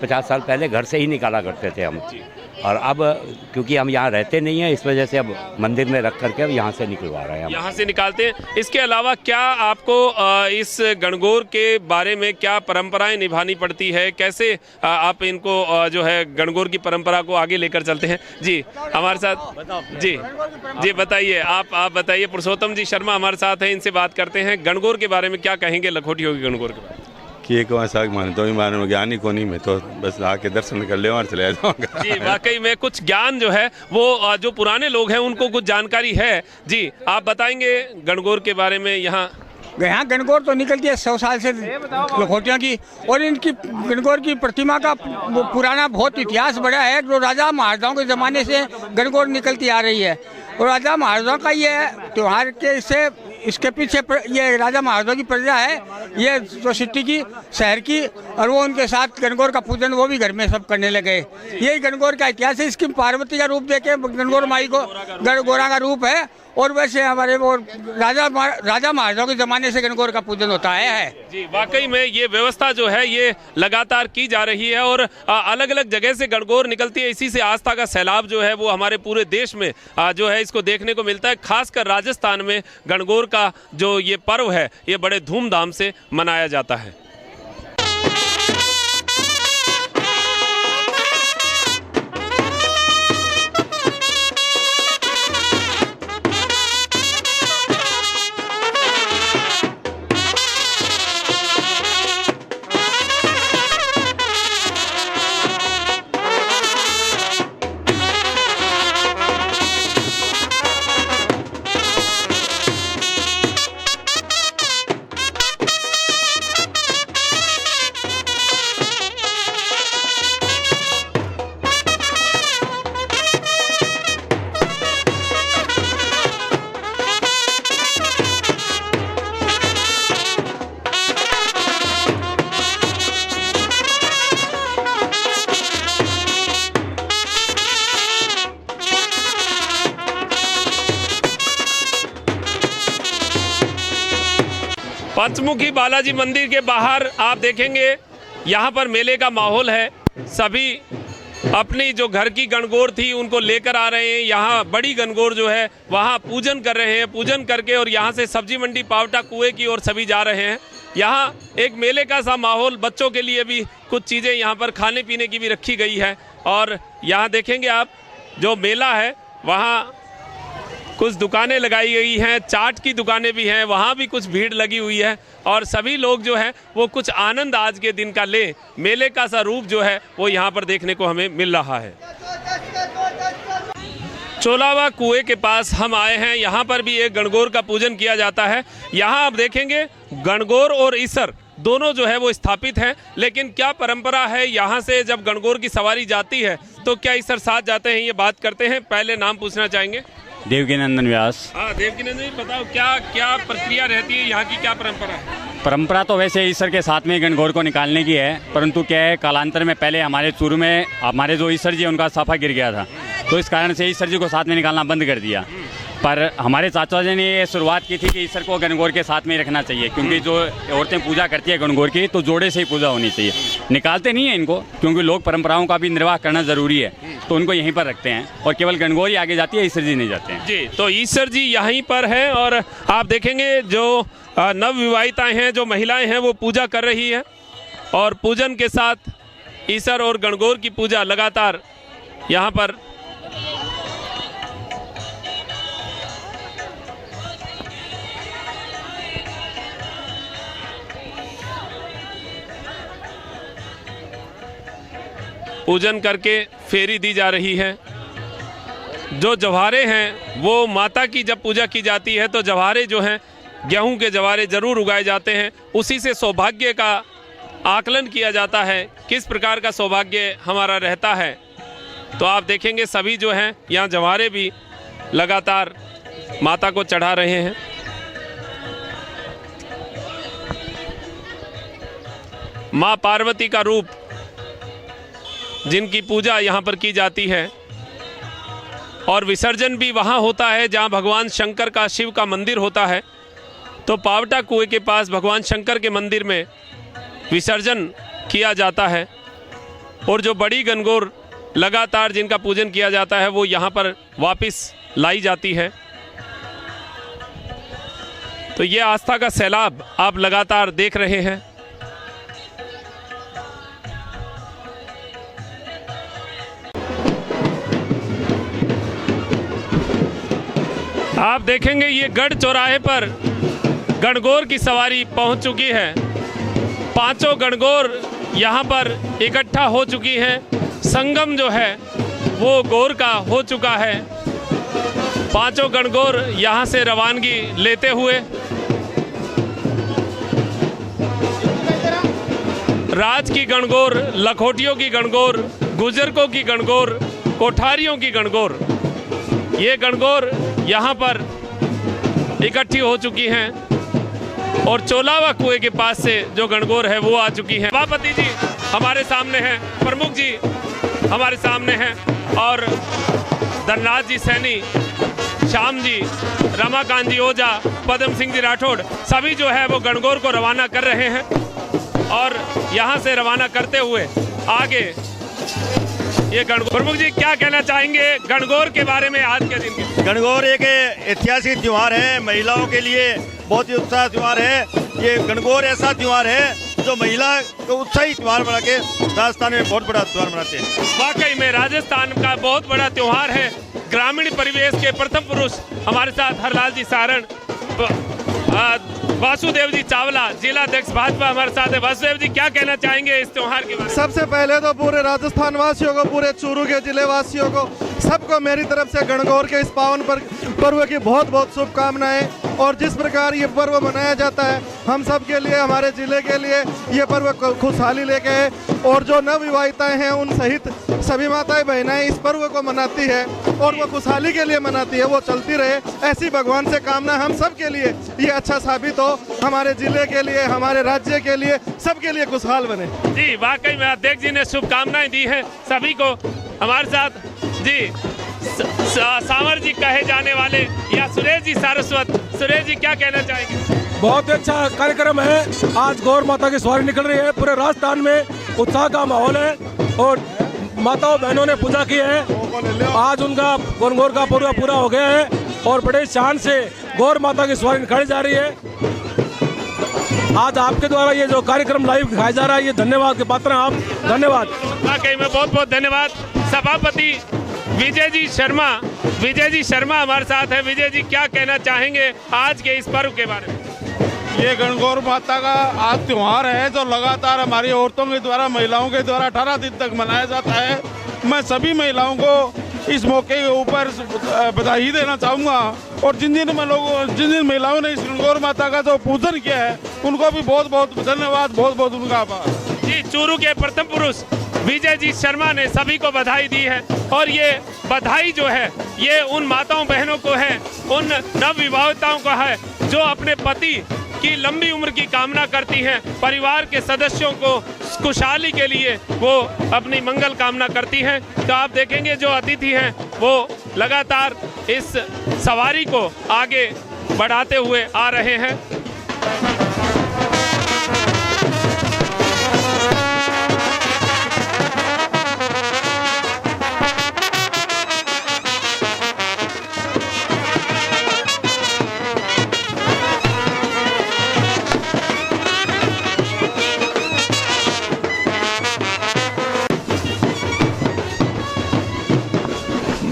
50 साल पहले घर से ही निकाला करते थे हम। और अब क्योंकि हम यहाँ रहते नहीं हैं, इस वजह से अब मंदिर में रख करके अब यहाँ से निकलवा रहे हैं, यहाँ से निकालते हैं। इसके अलावा क्या आपको इस गणगौर के बारे में क्या परंपराएं निभानी पड़ती है, कैसे आप इनको जो है गणगौर की परंपरा को आगे लेकर चलते हैं? जी हमारे साथ जी बताइए, आप बताइए। पुरुषोत्तम जी शर्मा हमारे साथ हैं, इनसे बात करते हैं। गणगौर के बारे में क्या कहेंगे, लखोटियों की गणगौर के बारे में? कि को ऐसा मानता हूँ, माने में ज्ञान ही को नहीं, मैं तो बस आके दर्शन कर ले और चले जाऊँगा। जी वाकई में कुछ ज्ञान जो है वो जो पुराने लोग हैं उनको कुछ जानकारी है। जी आप बताएंगे गणगौर के बारे में? यहाँ गणगौर तो निकलती है 100 साल से लखोटिया की, और इनकी गणगौर की प्रतिमा का पुराना बहुत इतिहास बड़ा है। जो राजा महाराजाओं के ज़माने से गणगौर निकलती आ रही है और राजा महाराजाओं का ये त्यौहार के इससे इसके पीछे ये राजा महाराजाओं की प्रजा है, ये जो सिटी की शहर की, और वो उनके साथ गणगौर का पूजन वो भी घर में सब करने लगे। यही गणगौर का इतिहास है। इसकी पार्वती का रूप देके गणगौर माई को गणगौरा का रूप है और वैसे हमारे वो राजा महाराजाओं के ज़माने से गणगौर का पूजन होता है। जी, वाकई में ये व्यवस्था जो है ये लगातार की जा रही है और अलग अलग जगह से गणगौर निकलती है। इसी से आस्था का सैलाब जो है वो हमारे पूरे देश में जो है इसको देखने को मिलता है। खासकर राजस्थान में गणगौर का जो ये पर्व है ये बड़े धूमधाम से मनाया जाता है। पंचमुखी बालाजी मंदिर के बाहर आप देखेंगे यहाँ पर मेले का माहौल है। सभी अपनी जो घर की गणगौर थी उनको लेकर आ रहे हैं। यहाँ बड़ी गणगौर जो है वहाँ पूजन कर रहे हैं। पूजन करके और यहाँ से सब्जी मंडी पावटा कुएं की ओर सभी जा रहे हैं। यहाँ एक मेले का सा माहौल, बच्चों के लिए भी कुछ चीज़ें यहाँ पर खाने पीने की भी रखी गई है। और यहाँ देखेंगे आप जो मेला है वहाँ कुछ दुकानें लगाई गई हैं, चाट की दुकानें भी हैं, वहाँ भी कुछ भीड़ लगी हुई है और सभी लोग जो है वो कुछ आनंद आज के दिन का ले, मेले का सा रूप जो है वो यहाँ पर देखने को हमें मिल रहा है। चोलावा कुएं के पास हम आए हैं। यहाँ पर भी एक गणगौर का पूजन किया जाता है। यहाँ आप देखेंगे गणगौर और ईसर दोनों जो है वो स्थापित हैं। लेकिन क्या परंपरा है, यहाँ से जब गणगौर की सवारी जाती है तो क्या ईसर साथ जाते हैं, ये बात करते हैं। पहले नाम पूछना चाहेंगे। देवकीनंदन व्यास। हाँ, देवकीनंदन जी, बताओ क्या क्या प्रक्रिया रहती है, यहाँ की क्या परंपरा है? परंपरा तो वैसे ईसर के साथ में गणगौर को निकालने की है, परंतु क्या है कालांतर में पहले हमारे चूरू में हमारे जो ईसर जी उनका साफा गिर गया था, तो इस कारण से ईसर जी को साथ में निकालना बंद कर दिया। पर हमारे चाचा जी ने ये शुरुआत की थी कि ईसर को गणगौर के साथ में ही रखना चाहिए, क्योंकि जो औरतें पूजा करती है गणगौर की तो जोड़े से ही पूजा होनी चाहिए। निकालते नहीं है इनको, क्योंकि लोग परंपराओं का भी निर्वाह करना जरूरी है, तो उनको यहीं पर रखते हैं और केवल गणगौर ही आगे जाती है, ईसर जी नहीं जाते हैं। जी, तो ईसर जी यहीं पर है और आप देखेंगे जो नवविवाहिताएं हैं, जो महिलाएं हैं वो पूजा कर रही है और पूजन के साथ ईसर और गणगौर की पूजा लगातार यहाँ पर पूजन करके फेरी दी जा रही है। जो जवारे हैं वो माता की जब पूजा की जाती है तो जवारे जो हैं गेहूं के जवारे जरूर उगाए जाते हैं। उसी से सौभाग्य का आकलन किया जाता है, किस प्रकार का सौभाग्य हमारा रहता है। तो आप देखेंगे सभी जो हैं यहाँ जवारे भी लगातार माता को चढ़ा रहे हैं। माँ पार्वती का रूप जिनकी पूजा यहाँ पर की जाती है और विसर्जन भी वहाँ होता है जहाँ भगवान शंकर का, शिव का मंदिर होता है। तो पावटा कुएं के पास भगवान शंकर के मंदिर में विसर्जन किया जाता है और जो बड़ी गणगौर लगातार जिनका पूजन किया जाता है वो यहाँ पर वापस लाई जाती है। तो ये आस्था का सैलाब आप लगातार देख रहे हैं। आप देखेंगे ये गढ़ चौराहे पर गणगौर की सवारी पहुंच चुकी है। पांचों गणगौर यहाँ पर इकट्ठा हो चुकी हैं। संगम जो है वो गौर का हो चुका है। पांचों गणगौर यहाँ से रवानगी लेते हुए राज की गणगौर, लखोटियों की गणगौर, गुजरकों की गणगौर, कोठारियों की गणगौर, ये गणगौर यहाँ पर इकट्ठी हो चुकी हैं और चोलावा कुएं के पास से जो गणगौर है वो आ चुकी हैं। सभापति जी हमारे सामने हैं, प्रमुख जी हमारे सामने हैं और धनराज जी सैनी श्याम जी, रमाकांत जी ओझा, पद्म सिंह जी राठौड़, सभी जो है वो गणगौर को रवाना कर रहे हैं। और यहाँ से रवाना करते हुए आगे ये गणगौर, प्रमुख जी क्या कहना चाहेंगे गणगौर के बारे में आज के दिन के? गणगौर एक ऐतिहासिक त्योहार है, महिलाओं के लिए बहुत ही उत्साह त्योहार है। ये गणगौर ऐसा त्योहार है जो महिला को उत्साही त्योहार बना के राजस्थान में बहुत बड़ा त्योहार मनाते हैं। वाकई में राजस्थान का बहुत बड़ा त्योहार है। ग्रामीण परिवेश के प्रथम पुरुष हमारे साथ हरलाल जी सारण, वासुदेव जी चावला, जिला अध्यक्ष भाजपा हमारे साथ है। वासुदेव जी क्या कहना चाहेंगे इस त्योहार के बारे में? सबसे पहले तो पूरे राजस्थान वासियों को, पूरे चूरू के जिले वासियों को, सबको मेरी तरफ से गणगौर के इस पावन पर्व की बहुत बहुत शुभकामनाएं। और जिस प्रकार ये पर्व मनाया जाता है, हम सब के लिए, हमारे जिले के लिए ये पर्व खुशहाली लेके है। और जो नवविवाहिताएं हैं उन सहित सभी माताएं बहनाएं इस पर्व को मनाती है और वो खुशहाली के लिए मनाती है, वो चलती रहे, ऐसी भगवान से कामना हम सब के लिए ये अच्छा साबित हो, हमारे जिले के लिए, हमारे राज्य के लिए, सबके लिए खुशहाल बने। जी वाकई में अध्यक्ष जी ने शुभकामनाएं दी हैं सभी को। हमारे साथ जी सावर जी कहे जाने वाले या सुरेश जी सारस्वत, सुरेश जी क्या कहना चाहेंगे? बहुत अच्छा कार्यक्रम है। आज गौर माता की सवारी निकल रही है, पूरे राजस्थान में उत्साह का माहौल है और माताओं बहनों ने पूजा की है। आज उनका गणगौर का पर्व पूरा हो गया है और बड़े शान से गौर माता की सवारी निकाली जा रही है। आज आपके द्वारा ये जो कार्यक्रम लाइव दिखाया जा रहा है, ये धन्यवाद के पात्र हैं आप। धन्यवाद। वाकई में बहुत बहुत धन्यवाद। सभापति विजय जी शर्मा हमारे साथ है। विजय जी क्या कहना चाहेंगे आज के इस पर्व के बारे में? ये गणगौर माता का आज त्योहार है जो लगातार हमारी औरतों के द्वारा, महिलाओं के द्वारा 18 दिन तक मनाया जाता है। मैं सभी महिलाओं को इस मौके के ऊपर बधाई देना चाहूँगा और जिन जिन महिलाओं ने इस गणगौर माता का जो पूजन किया है उनको भी बहुत बहुत धन्यवाद, बहुत बहुत उनका आभार। जी चूरू के प्रथम पुरुष विजय जी शर्मा ने सभी को बधाई दी है और ये बधाई जो है ये उन माताओं बहनों को है, उन नवविवाहिताओं को है जो अपने पति की लंबी उम्र की कामना करती हैं, परिवार के सदस्यों को खुशहाली के लिए वो अपनी मंगल कामना करती हैं। तो आप देखेंगे जो अतिथि हैं वो लगातार इस सवारी को आगे बढ़ाते हुए आ रहे हैं।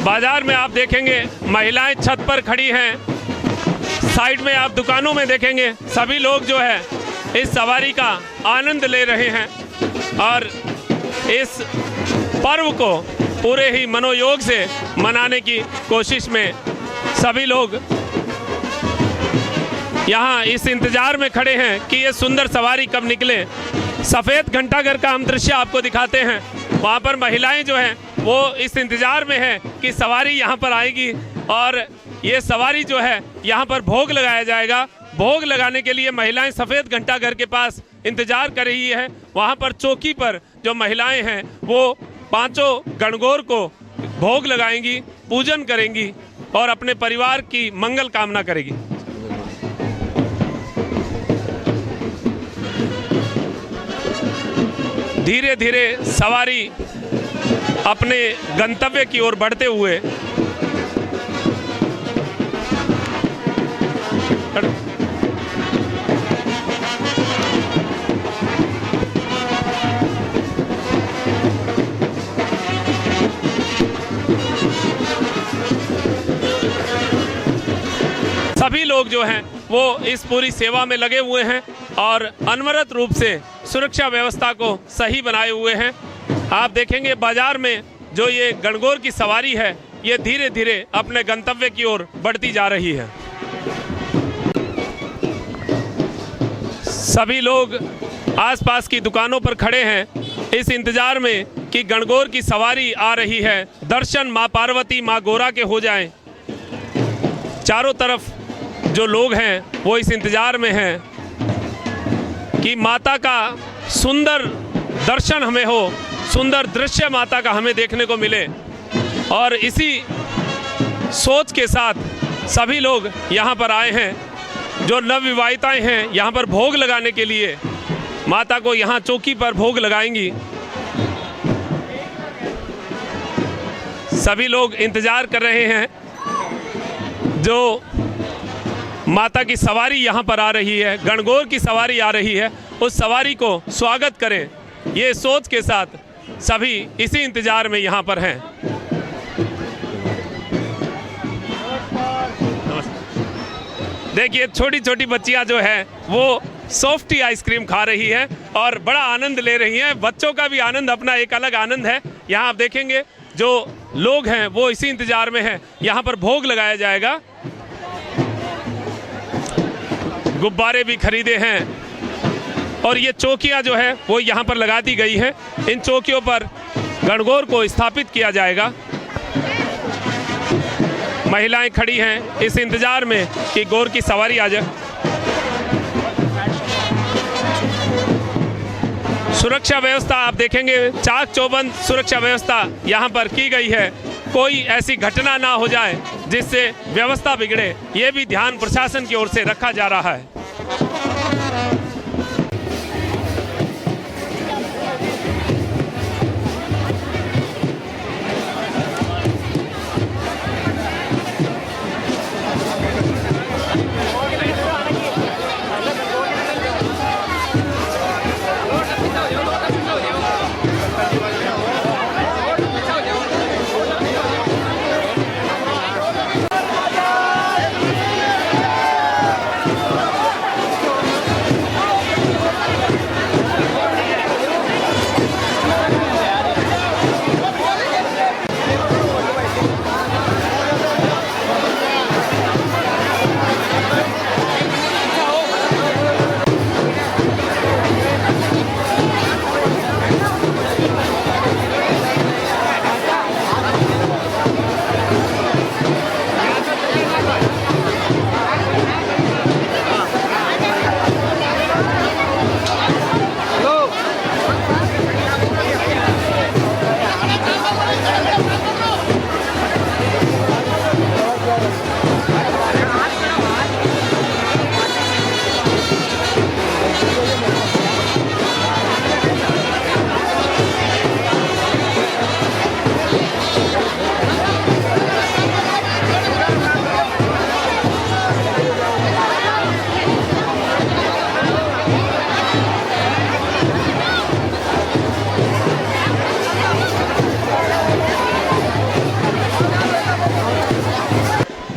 बाजार में आप देखेंगे महिलाएं छत पर खड़ी हैं, साइड में आप दुकानों में देखेंगे सभी लोग जो है इस सवारी का आनंद ले रहे हैं और इस पर्व को पूरे ही मनोयोग से मनाने की कोशिश में सभी लोग यहाँ इस इंतजार में खड़े हैं कि ये सुंदर सवारी कब निकले। सफ़ेद घंटाघर का हम दृश्य आपको दिखाते हैं। वहाँ पर महिलाएं जो हैं वो इस इंतजार में है कि सवारी यहाँ पर आएगी और ये सवारी जो है यहाँ पर भोग लगाया जाएगा। भोग लगाने के लिए महिलाएं सफ़ेद घंटाघर के पास इंतजार कर रही है। वहाँ पर चौकी पर जो महिलाएं हैं वो पांचों गणगौर को भोग लगाएंगी, पूजन करेंगी और अपने परिवार की मंगल कामना करेगी। धीरे धीरे सवारी अपने गंतव्य की ओर बढ़ते हुए सभी लोग जो हैं वो इस पूरी सेवा में लगे हुए हैं और अनवरत रूप से सुरक्षा व्यवस्था को सही बनाए हुए हैं। आप देखेंगे बाजार में जो ये गणगौर की सवारी है ये धीरे धीरे अपने गंतव्य की ओर बढ़ती जा रही है। सभी लोग आसपास की दुकानों पर खड़े हैं इस इंतजार में कि गणगौर की सवारी आ रही है, दर्शन माँ पार्वती माँ गौरा के हो जाएं। चारों तरफ जो लोग हैं वो इस इंतजार में हैं कि माता का सुंदर दर्शन हमें हो, सुंदर दृश्य माता का हमें देखने को मिले और इसी सोच के साथ सभी लोग यहाँ पर आए हैं। जो नवविवाहिताएं हैं यहाँ पर भोग लगाने के लिए माता को यहाँ चौकी पर भोग लगाएंगी। सभी लोग इंतजार कर रहे हैं जो माता की सवारी यहाँ पर आ रही है, गणगौर की सवारी आ रही है, उस सवारी को स्वागत करें, ये सोच के साथ सभी इसी इंतजार में यहाँ पर हैं। देखिए छोटी छोटी बच्चियाँ जो है वो सॉफ्टी आइसक्रीम खा रही है और बड़ा आनंद ले रही हैं। बच्चों का भी आनंद अपना एक अलग आनंद है। यहाँ आप देखेंगे जो लोग हैं वो इसी इंतजार में हैं। यहाँ पर भोग लगाया जाएगा, गुब्बारे भी खरीदे हैं और ये चौकियाँ जो है वो यहाँ पर लगा दी गई हैं। इन चौकियों पर गणगौर को स्थापित किया जाएगा। महिलाएं खड़ी हैं इस इंतजार में कि गौर की सवारी आ जाए। सुरक्षा व्यवस्था आप देखेंगे, चाक चौबंद सुरक्षा व्यवस्था यहाँ पर की गई है। कोई ऐसी घटना ना हो जाए जिससे व्यवस्था बिगड़े, ये भी ध्यान प्रशासन की ओर से रखा जा रहा है।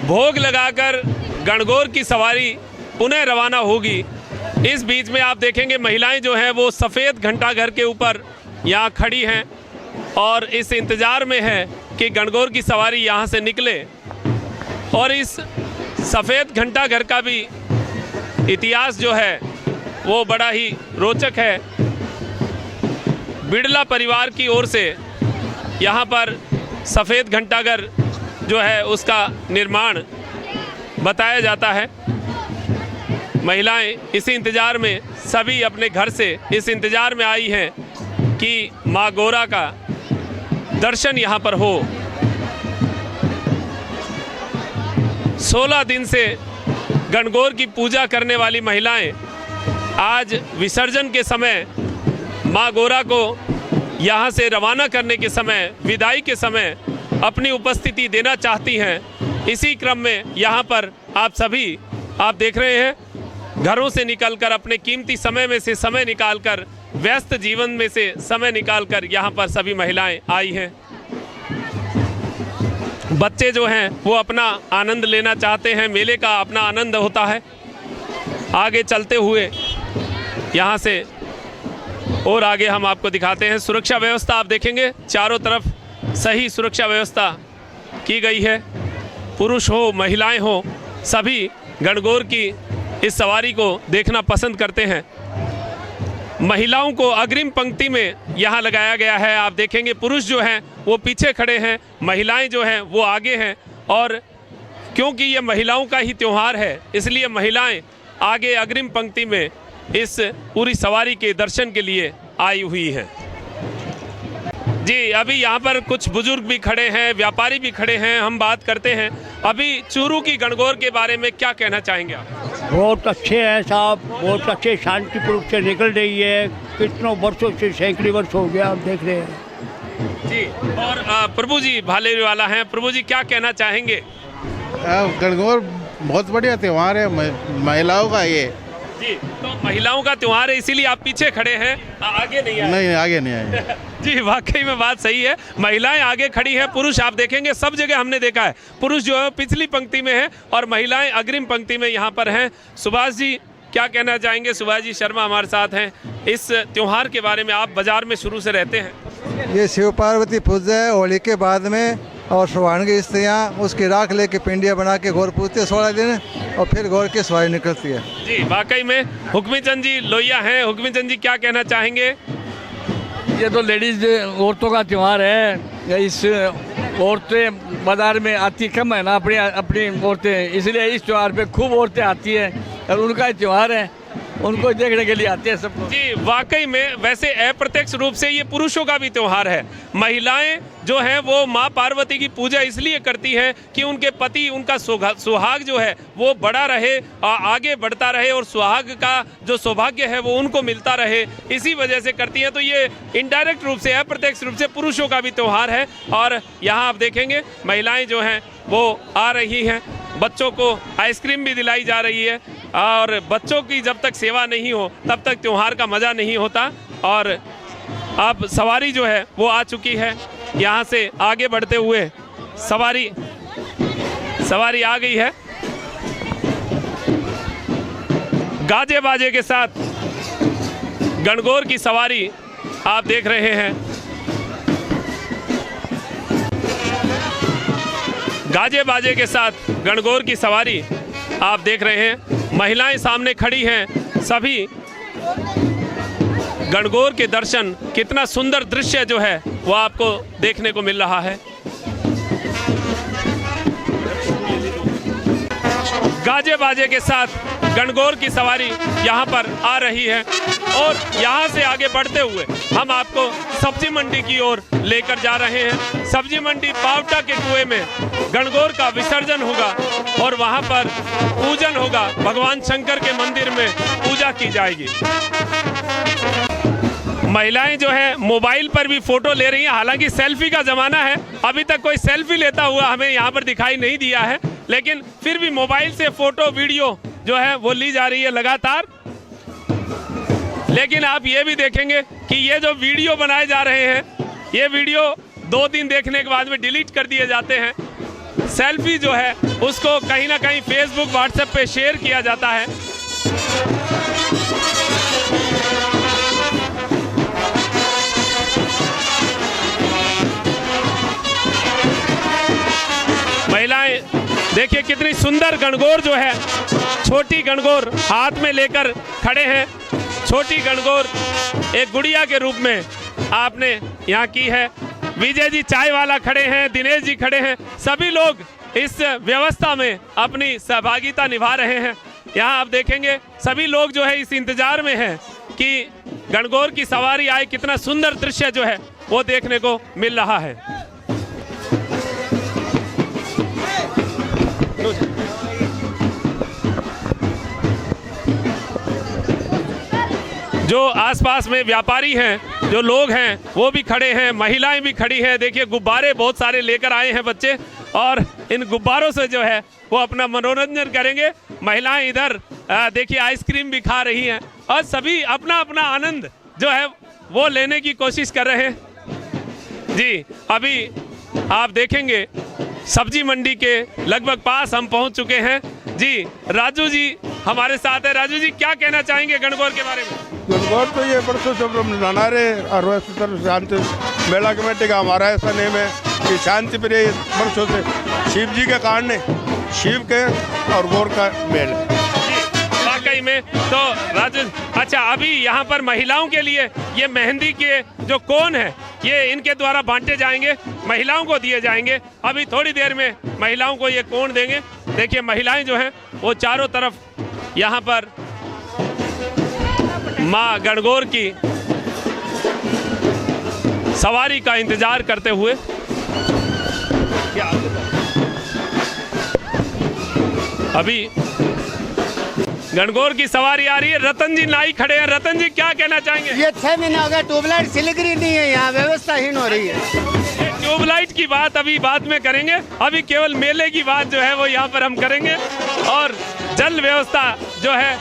भोग लगाकर गणगौर की सवारी पुनः रवाना होगी। इस बीच में आप देखेंगे महिलाएं जो हैं वो सफ़ेद घंटाघर के ऊपर यहाँ खड़ी हैं और इस इंतज़ार में है कि गणगौर की सवारी यहाँ से निकले। और इस सफ़ेद घंटाघर का भी इतिहास जो है वो बड़ा ही रोचक है। बिड़ला परिवार की ओर से यहाँ पर सफ़ेद घंटाघर जो है उसका निर्माण बताया जाता है। महिलाएं इसी इंतज़ार में सभी अपने घर से इस इंतज़ार में आई हैं कि माँ गौरा का दर्शन यहाँ पर हो। 16 दिन से गणगौर की पूजा करने वाली महिलाएं आज विसर्जन के समय माँ गौरा को यहाँ से रवाना करने के समय, विदाई के समय अपनी उपस्थिति देना चाहती हैं। इसी क्रम में यहाँ पर आप सभी आप देख रहे हैं घरों से निकलकर अपने कीमती समय में से समय निकालकर, व्यस्त जीवन में से समय निकालकर यहाँ पर सभी महिलाएं आई हैं। बच्चे जो हैं वो अपना आनंद लेना चाहते हैं, मेले का अपना आनंद होता है। आगे चलते हुए यहाँ से और आगे हम आपको दिखाते हैं। सुरक्षा व्यवस्था आप देखेंगे चारों तरफ सही सुरक्षा व्यवस्था की गई है। पुरुष हो महिलाएं हो सभी गणगौर की इस सवारी को देखना पसंद करते हैं। महिलाओं को अग्रिम पंक्ति में यहाँ लगाया गया है। आप देखेंगे पुरुष जो हैं वो पीछे खड़े हैं, महिलाएं जो हैं वो आगे हैं। और क्योंकि ये महिलाओं का ही त्यौहार है इसलिए महिलाएं आगे अग्रिम पंक्ति में इस पूरी सवारी के दर्शन के लिए आई हुई हैं। जी अभी यहाँ पर कुछ बुजुर्ग भी खड़े हैं, व्यापारी भी खड़े हैं, हम बात करते हैं। अभी चूरू की गणगौर के बारे में क्या कहना चाहेंगे आप? बहुत अच्छे हैं साहब, बहुत अच्छे शांतिपूर्वक से निकल रही है। कितनों वर्षों से, सैकड़े वर्ष हो गया, आप देख रहे हैं जी। और प्रभु जी भालेरी वाला हैं, प्रभु जी क्या कहना चाहेंगे? गणगौर बहुत बढ़िया त्यौहार है महिलाओं का ये जी। तो महिलाओं का त्योहार है, इसीलिए आप पीछे खड़े हैं, आगे नहीं आए? नहीं, आगे नहीं आए। जी, वाकई में बात सही है, महिलाएं आगे खड़ी हैं, पुरुष आप देखेंगे सब जगह हमने देखा है पुरुष जो है पिछली पंक्ति में है और महिलाएं अग्रिम पंक्ति में यहाँ पर हैं। सुभाष जी क्या कहना चाहेंगे? सुभाष जी शर्मा हमारे साथ हैं। इस त्योहार के बारे में, आप बाजार में शुरू से रहते हैं। ये शिव पार्वती पूजा है होली के बाद में, और सुहान की स्त्रियाँ उसकी राख लेके पिंडिया बना के गौर पूजते हैं 16 दिन, और फिर गौर की सवारी निकलती है। जी, वाकई में हुक्मी चंद जी लोहिया हैं। हुक्मी चंद जी क्या कहना चाहेंगे? ये तो लेडीज औरतों का त्यौहार है। इस औरतें बाजार में आती कम है ना, अपनी औरतें, इसलिए इस त्यौहार पे खूब औरतें आती हैं और उनका त्यौहार है, उनको देखने के लिए आते हैं सब। जी, वाकई में वैसे अप्रत्यक्ष रूप से ये पुरुषों का भी त्योहार है। महिलाएं जो हैं वो माँ पार्वती की पूजा इसलिए करती हैं कि उनके पति, उनका सुहाग जो है वो बड़ा रहे, आगे बढ़ता रहे और सुहाग का जो सौभाग्य है वो उनको मिलता रहे, इसी वजह से करती हैं। तो ये इनडायरेक्ट रूप से, अप्रत्यक्ष रूप से पुरुषों का भी त्योहार है। और यहाँ आप देखेंगे महिलाएं जो हैं वो आ रही हैं, बच्चों को आइसक्रीम भी दिलाई जा रही है, और बच्चों की जब तक सेवा नहीं हो तब तक त्योहार का मज़ा नहीं होता। और अब सवारी जो है वो आ चुकी है, यहाँ से आगे बढ़ते हुए सवारी आ गई है। गाजे बाजे के साथ गणगौर की सवारी आप देख रहे हैं। गाजे बाजे के साथ गणगौर की सवारी आप देख रहे हैं। महिलाएं सामने खड़ी हैं, सभी गणगौर के दर्शन, कितना सुंदर दृश्य जो है वो आपको देखने को मिल रहा है। गाजे बाजे के साथ गणगौर की सवारी यहाँ पर आ रही है, और यहाँ से आगे बढ़ते हुए हम आपको सब्जी मंडी की ओर लेकर जा रहे हैं। सब्जी मंडी पावटा के कुएं में गणगौर का विसर्जन होगा और वहाँ पर पूजन होगा, भगवान शंकर के मंदिर में पूजा की जाएगी। महिलाएं जो है मोबाइल पर भी फोटो ले रही हैं, हालांकि सेल्फी का ज़माना है, अभी तक कोई सेल्फी लेता हुआ हमें यहाँ पर दिखाई नहीं दिया है, लेकिन फिर भी मोबाइल से फोटो वीडियो जो है वो ली जा रही है लगातार। लेकिन आप ये भी देखेंगे कि ये जो वीडियो बनाए जा रहे हैं, ये वीडियो 2 दिन देखने के बाद में डिलीट कर दिए जाते हैं। सेल्फी जो है उसको कहीं ना कहीं फेसबुक, व्हाट्सएप पे शेयर किया जाता है। महिलाएं देखिए कितनी सुंदर गणगौर जो है, छोटी गणगौर हाथ में लेकर खड़े हैं। छोटी गणगौर एक गुड़िया के रूप में आपने यहाँ की है। विजय जी चाय वाला खड़े हैं, दिनेश जी खड़े हैं, सभी लोग इस व्यवस्था में अपनी सहभागिता निभा रहे हैं। यहाँ आप देखेंगे सभी लोग जो है इस इंतजार में हैं कि गणगौर की सवारी आए, कितना सुंदर दृश्य जो है वो देखने को मिल रहा है। जो आसपास में व्यापारी हैं, जो लोग हैं वो भी खड़े हैं, महिलाएं भी खड़ी हैं। देखिए गुब्बारे बहुत सारे लेकर आए हैं बच्चे, और इन गुब्बारों से जो है वो अपना मनोरंजन करेंगे। महिलाएं इधर देखिए आइसक्रीम भी खा रही हैं, और सभी अपना अपना आनंद जो है वो लेने की कोशिश कर रहे हैं। जी, अभी आप देखेंगे सब्जी मंडी के लगभग पास हम पहुंच चुके हैं। जी, राजू जी हमारे साथ है। राजू जी क्या कहना चाहेंगे गणगौर के बारे में? गणगौर तो ये बरसों से हम मना रहे, और शांति मेला कमेटी का हमारा ऐसा नेम है कि शांति प्रिय बरसों से शिव जी के कारण, शिव के और गौर का मेल है। वाकई में तो राजू, अच्छा अभी यहाँ पर महिलाओं के लिए ये मेहंदी के जो कोन है ये इनके द्वारा बांटे जाएंगे, महिलाओं को दिए जाएंगे। अभी थोड़ी देर में महिलाओं को ये कोन देंगे। देखिए महिलाएं जो हैं वो चारों तरफ यहाँ पर माँ गणगौर की सवारी का इंतजार करते हुए अभी गणगौर की सवारी आ रही है। रतन जी नाई खड़े हैं। रतन जी क्या कहना चाहेंगे? ये 6 महीने हो गए ट्यूबलाइट सिलगरी नहीं है, यहाँ व्यवस्थाहीन हो रही है। ट्यूबलाइट की बात अभी बाद में करेंगे, अभी केवल मेले की बात जो है वो यहाँ पर हम करेंगे। और जल व्यवस्था जो है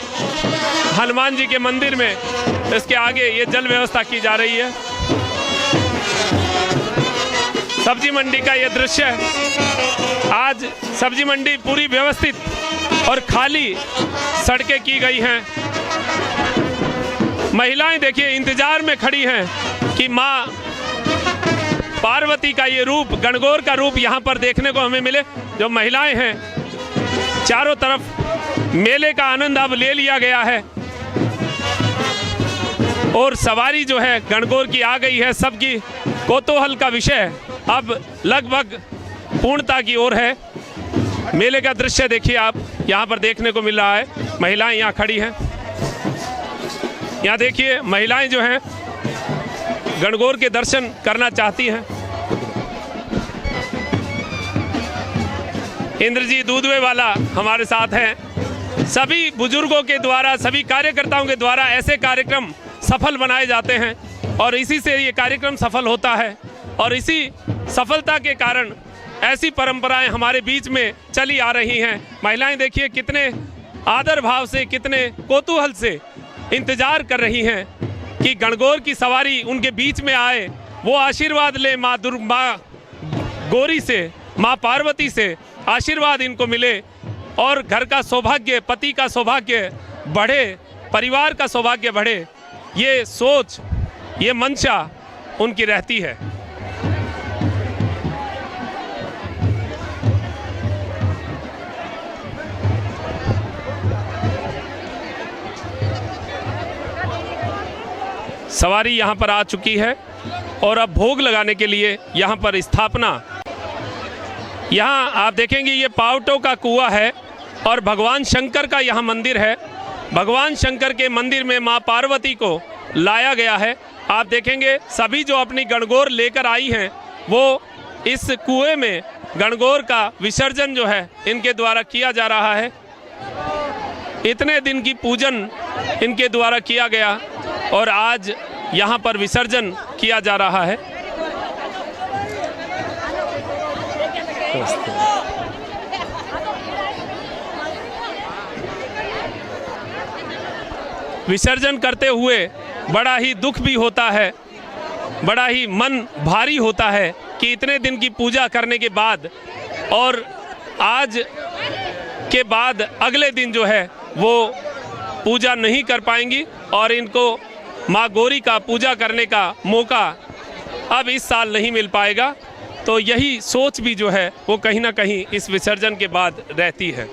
हनुमान जी के मंदिर में, इसके आगे ये जल व्यवस्था की जा रही है। सब्जी मंडी का ये दृश्य है। आज सब्जी मंडी पूरी व्यवस्थित और खाली सड़कें की गई हैं। महिलाएं देखिए इंतजार में खड़ी हैं कि माँ पार्वती का ये रूप, गणगौर का रूप यहाँ पर देखने को हमें मिले। जो महिलाएं हैं, चारों तरफ मेले का आनंद अब ले लिया गया है और सवारी जो है गणगौर की आ गई है। सबकी कौतूहल का विषय अब लगभग पूर्णता की ओर है। मेले का दृश्य देखिए आप, यहाँ पर देखने को मिल रहा है। महिलाएं यहाँ खड़ी हैं। यहाँ देखिए महिलाएं जो हैं गणगौर के दर्शन करना चाहती हैं। इंद्रजीत दूधवे वाला हमारे साथ हैं। सभी बुजुर्गों के द्वारा, सभी कार्यकर्ताओं के द्वारा ऐसे कार्यक्रम सफल बनाए जाते हैं और इसी से ये कार्यक्रम सफल होता है। और इसी सफलता के कारण ऐसी परंपराएं हमारे बीच में चली आ रही हैं। महिलाएं देखिए कितने आदर भाव से, कितने कौतूहल से इंतजार कर रही हैं कि गणगौर की सवारी उनके बीच में आए, वो आशीर्वाद ले माँ गौरी से, माँ पार्वती से आशीर्वाद इनको मिले और घर का सौभाग्य, पति का सौभाग्य बढ़े, परिवार का सौभाग्य बढ़े। ये सोच, ये मंशा उनकी रहती है। सवारी यहाँ पर आ चुकी है और अब भोग लगाने के लिए यहाँ पर स्थापना। यहाँ आप देखेंगे ये पावटों का कुआं है और भगवान शंकर का यहाँ मंदिर है। भगवान शंकर के मंदिर में माँ पार्वती को लाया गया है। आप देखेंगे सभी जो अपनी गणगौर लेकर आई हैं वो इस कुएं में गणगौर का विसर्जन जो है इनके द्वारा किया जा रहा है। इतने दिन की पूजन इनके द्वारा किया गया और आज यहाँ पर विसर्जन किया जा रहा है। विसर्जन करते हुए बड़ा ही दुख भी होता है, बड़ा ही मन भारी होता है कि इतने दिन की पूजा करने के बाद और आज के बाद अगले दिन जो है वो पूजा नहीं कर पाएंगी और इनको माँ गौरी का पूजा करने का मौका अब इस साल नहीं मिल पाएगा। तो यही सोच भी जो है वो कहीं ना कहीं इस विसर्जन के बाद रहती है।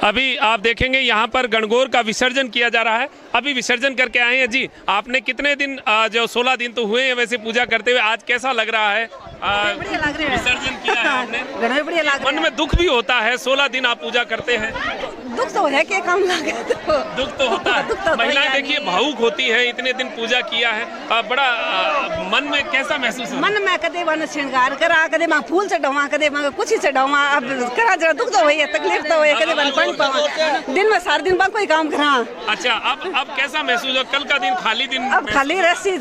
अभी आप देखेंगे यहाँ पर गणगौर का विसर्जन किया जा रहा है। अभी विसर्जन करके आए हैं जी। आपने कितने दिन, जो 16 दिन तो हुए हैं वैसे पूजा करते हुए, आज कैसा लग रहा है? विसर्जन किया है आपने, मन में दुख भी होता है। 16 दिन आप पूजा करते हैं, दुख तो है कि काम लगे तो दुख तो होता है। महिलाएं देखिए भावुक होती है, इतने दिन पूजा किया है, बड़ा मन में कैसा महसूस होता है? मन में कदे मन श्रृंगार करा, कदे मां फूल चढ़ावा, कदे मां कुछ ही चढ़ावा। अब करा जरा दुख तो होई है, तकलीफ तो होई है, कदे मन पानी पावा, दिन में सारा दिन बा कोई काम करा। अच्छा, अब कैसा महसूस हो? कल का दिन खाली दिन, अब खाली रसी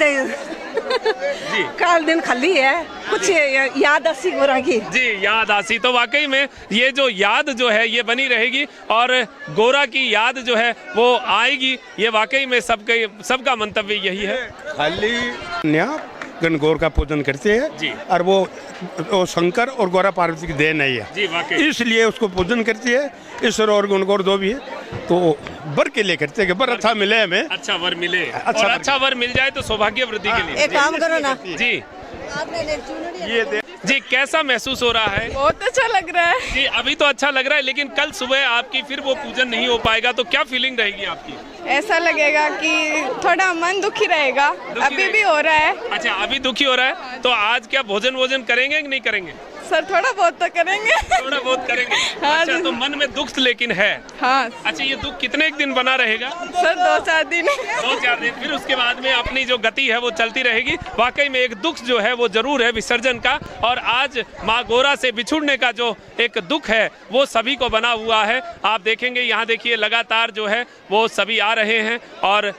जी कल दिन खाली है कुछ याद आसी गोरा की जी याद आसी। तो वाकई में ये जो याद जो है ये बनी रहेगी और गोरा की याद जो है वो आएगी। ये वाकई में सबका मंतव्य यही है। खाली गणगौर का पूजन करते हैं और वो शंकर और गौरा पार्वती की देन है जी, वाकई। इसलिए उसको पूजन करती है। ईश्वर और गणगौर दो भी है तो वर के लिए करते हैं कि वर अच्छा मिले हमें, अच्छा वर मिले और अच्छा वर मिल जाए तो सौभाग्य वृद्धि के लिए। एक काम करो ना जी जी कैसा महसूस हो रहा है? बहुत अच्छा लग रहा है जी। अभी तो अच्छा लग रहा है लेकिन कल सुबह आपकी फिर वो पूजन नहीं हो पाएगा तो क्या फीलिंग रहेगी आपकी? ऐसा लगेगा कि थोड़ा मन दुखी रहेगा। अभी भी हो रहा है। अच्छा अभी दुखी हो रहा है तो आज क्या भोजन करेंगे कि नहीं करेंगे? सर थोड़ा बहुत तो करेंगे। थोड़ा बहुत करेंगे। हाँ, अच्छा तो मन में दुख लेकिन है। हाँ। अच्छा ये दुख कितने दिन बना रहेगा? सर 2-4 दिन। 2-4 दिन फिर उसके बाद में अपनी जो गति है वो चलती रहेगी। वाकई में एक दुख जो है वो जरूर है विसर्जन का और आज माँ गौरा से बिछुड़ने का जो एक दुख है वो सभी को बना हुआ है। आप देखेंगे यहाँ देखिए लगातार जो है वो सभी आ रहे हैं और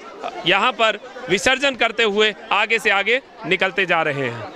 यहाँ पर विसर्जन करते हुए आगे से आगे निकलते जा रहे हैं।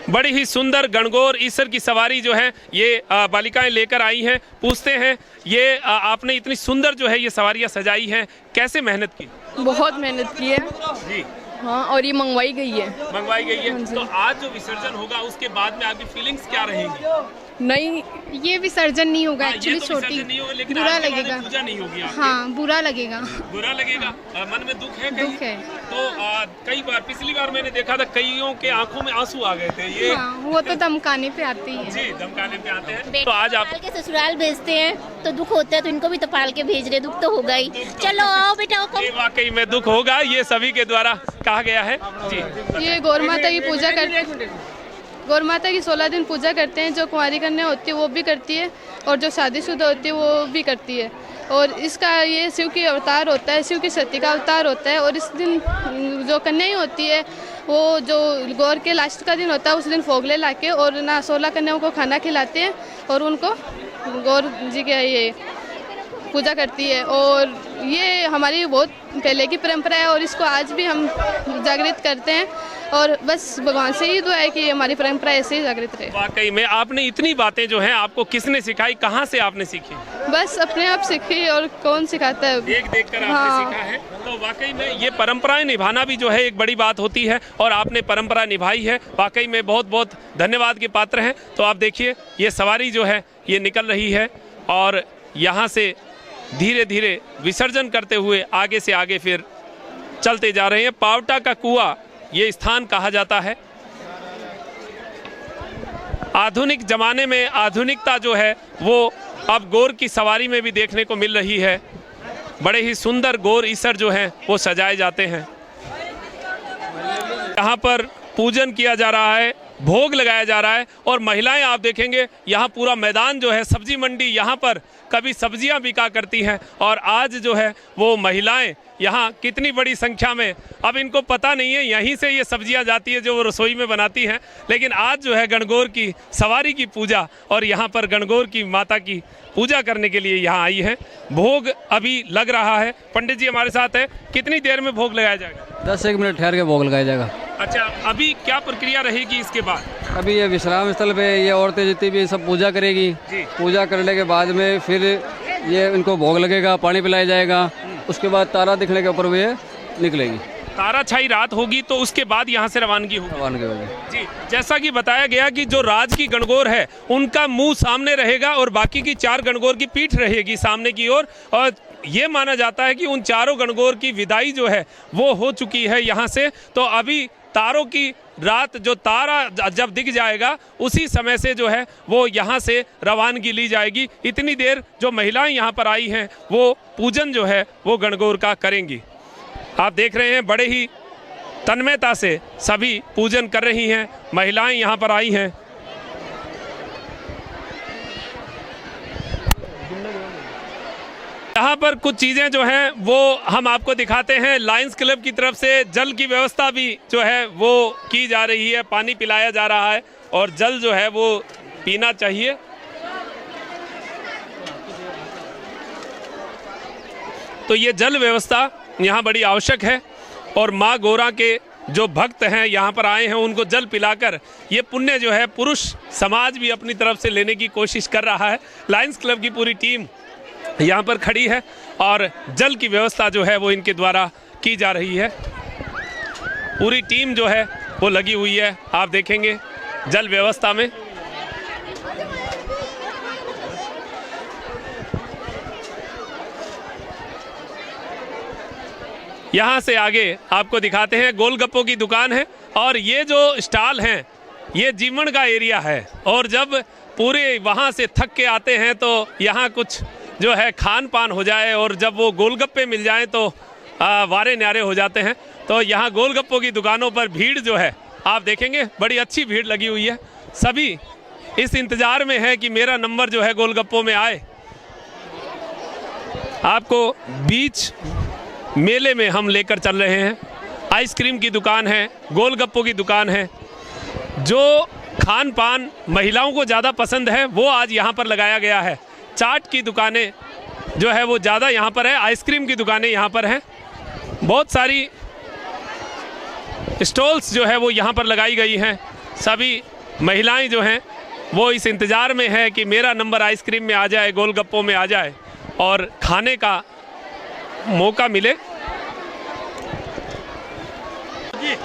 बड़ी ही सुंदर गणगौर ईसर की सवारी जो है ये बालिकाएं लेकर आई हैं। पूछते हैं ये आपने इतनी सुंदर जो है ये सवारियां सजाई हैं, कैसे मेहनत की? बहुत मेहनत की है जी। हाँ और ये मंगवाई गई है। मंगवाई गई है। तो आज जो विसर्जन होगा उसके बाद में आपकी फीलिंग्स क्या रहेंगी? नहीं ये विसर्जन नहीं होगा एक्चुअली तो छोटी लेकिन बुरा लगेगा। पूजा नहीं होगी आपकी। हाँ बुरा लगेगा। बुरा लगेगा। मन में दुख है कहीं? दुख है। तो कई बार पिछली बार मैंने देखा था कईयों के आंखों में आंसू आ गए थे। ये हाँ, वो तो दमकाने पे आते ही है। जी दमकाने पे आते हैं। तो आज आप के ससुराल भेजते हैं तो दुख होता है तो इनको भी तो पाल के भेज रहे, दुख तो होगा ही। चलो आओ बेटा। वाकई में दुख होगा, ये सभी के द्वारा कहा गया है। जी ये गौर माता की पूजा करते गौर माता की 16 दिन पूजा करते हैं। जो कुंवारी कन्या होती है वो भी करती है और जो शादीशुदा होती है वो भी करती है। और इसका ये शिव की अवतार होता है, शिव की सती का अवतार होता है। और इस दिन जो कन्याएं होती है वो जो गौर के लास्ट का दिन होता है उस दिन फोगले लाके और ना 16 कन्याओं को खाना खिलाते हैं और उनको गौर जी के ये पूजा करती है। और ये हमारी बहुत पहले की परंपरा है और इसको आज भी हम जागृत करते हैं और बस भगवान से ही दुआ है कि हमारी परंपरा ऐसे ही जागृत रहे। वाकई में आपने इतनी बातें जो हैं आपको किसने सिखाई, कहाँ से आपने सीखी? बस अपने आप सीखी और कौन सिखाता है? देख कर आपने सीखा है। तो वाकई में ये परंपराएं निभाना भी जो है एक बड़ी बात होती है और आपने परंपरा निभाई है। वाकई में बहुत बहुत धन्यवाद के पात्र हैं। तो आप देखिए ये सवारी जो है ये निकल रही है और यहाँ से धीरे धीरे विसर्जन करते हुए आगे से आगे फिर चलते जा रहे हैं। पावटा का कुआं ये स्थान कहा जाता है। आधुनिक जमाने में आधुनिकता जो है वो अब गौर की सवारी में भी देखने को मिल रही है। बड़े ही सुंदर गौर ईसर जो हैं वो सजाए जाते हैं। यहाँ पर पूजन किया जा रहा है, भोग लगाया जा रहा है और महिलाएं आप देखेंगे यहाँ पूरा मैदान जो है सब्जी मंडी, यहाँ पर कभी सब्जियां बिका करती हैं और आज जो है वो महिलाएं यहाँ कितनी बड़ी संख्या में, अब इनको पता नहीं है यहीं से ये सब्जियां जाती है जो वो रसोई में बनाती हैं। लेकिन आज जो है गणगौर की सवारी की पूजा और यहाँ पर गणगौर की माता की पूजा करने के लिए यहाँ आई है। भोग अभी लग रहा है। पंडित जी हमारे साथ है, कितनी देर में भोग लगाया जाएगा? 10-1 मिनट ठहर के भोग लगाया जाएगा। अच्छा अभी क्या प्रक्रिया रहेगी इसके बाद? अभी ये विश्राम स्थल पे ये औरतें जितनी भी सब पूजा करेगी। पूजा करने के बाद में फिर ये इनको भोग लगेगा, पानी पिलाया जाएगा। उसके बाद तारा दिखने के ऊपर ये निकलेगी। तारा छाई रात होगी तो उसके बाद यहाँ से रवानगी होगी। जी जैसा कि बताया गया कि जो राज की गणगौर है उनका मुंह सामने रहेगा और बाकी की 4 गणगौर की पीठ रहेगी सामने की ओर। और ये माना जाता है कि उन चारों गणगौर की विदाई जो है वो हो चुकी है यहाँ से। तो अभी तारों की रात जो तारा जब दिख जाएगा उसी समय से जो है वो यहाँ से रवानगी ली जाएगी। इतनी देर जो महिलाएं यहाँ पर आई हैं वो पूजन जो है वो गणगौर का करेंगी। आप देख रहे हैं बड़े ही तन्मयता से सभी पूजन कर रही हैं, महिलाएं यहाँ पर आई हैं। यहाँ पर कुछ चीज़ें जो हैं वो हम आपको दिखाते हैं। लायंस क्लब की तरफ से जल की व्यवस्था भी जो है वो की जा रही है, पानी पिलाया जा रहा है और जल जो है वो पीना चाहिए। तो ये जल व्यवस्था यहाँ बड़ी आवश्यक है और माँ गौरा के जो भक्त हैं यहाँ पर आए हैं उनको जल पिलाकर ये पुण्य जो है पुरुष समाज भी अपनी तरफ से लेने की कोशिश कर रहा है। लायंस क्लब की पूरी टीम यहाँ पर खड़ी है और जल की व्यवस्था जो है वो इनके द्वारा की जा रही है। पूरी टीम जो है वो लगी हुई है, आप देखेंगे जल व्यवस्था में। यहाँ से आगे आपको दिखाते हैं गोलगप्पों की दुकान है और ये जो स्टॉल हैं ये जीवन का एरिया है और जब पूरे वहाँ से थक के आते हैं तो यहाँ कुछ जो है खान पान हो जाए और जब वो गोलगप्पे मिल जाएं तो वारे न्यारे हो जाते हैं। तो यहाँ गोलगप्पों की दुकानों पर भीड़ जो है आप देखेंगे बड़ी अच्छी भीड़ लगी हुई है। सभी इस इंतज़ार में है कि मेरा नंबर जो है गोलगप्पों में आए। आपको बीच मेले में हम लेकर चल रहे हैं। आइसक्रीम की दुकान है, गोलगप्पों की दुकान है। जो खान पान महिलाओं को ज़्यादा पसंद है वो आज यहाँ पर लगाया गया है। चाट की दुकानें जो है वो ज़्यादा यहाँ पर है, आइसक्रीम की दुकानें यहाँ पर हैं। बहुत सारी स्टॉल्स जो है वो यहाँ पर लगाई गई हैं। सभी महिलाएं जो हैं वो इस इंतज़ार में है कि मेरा नंबर आइसक्रीम में आ जाए, गोलगप्पों में आ जाए और खाने का मौका मिले।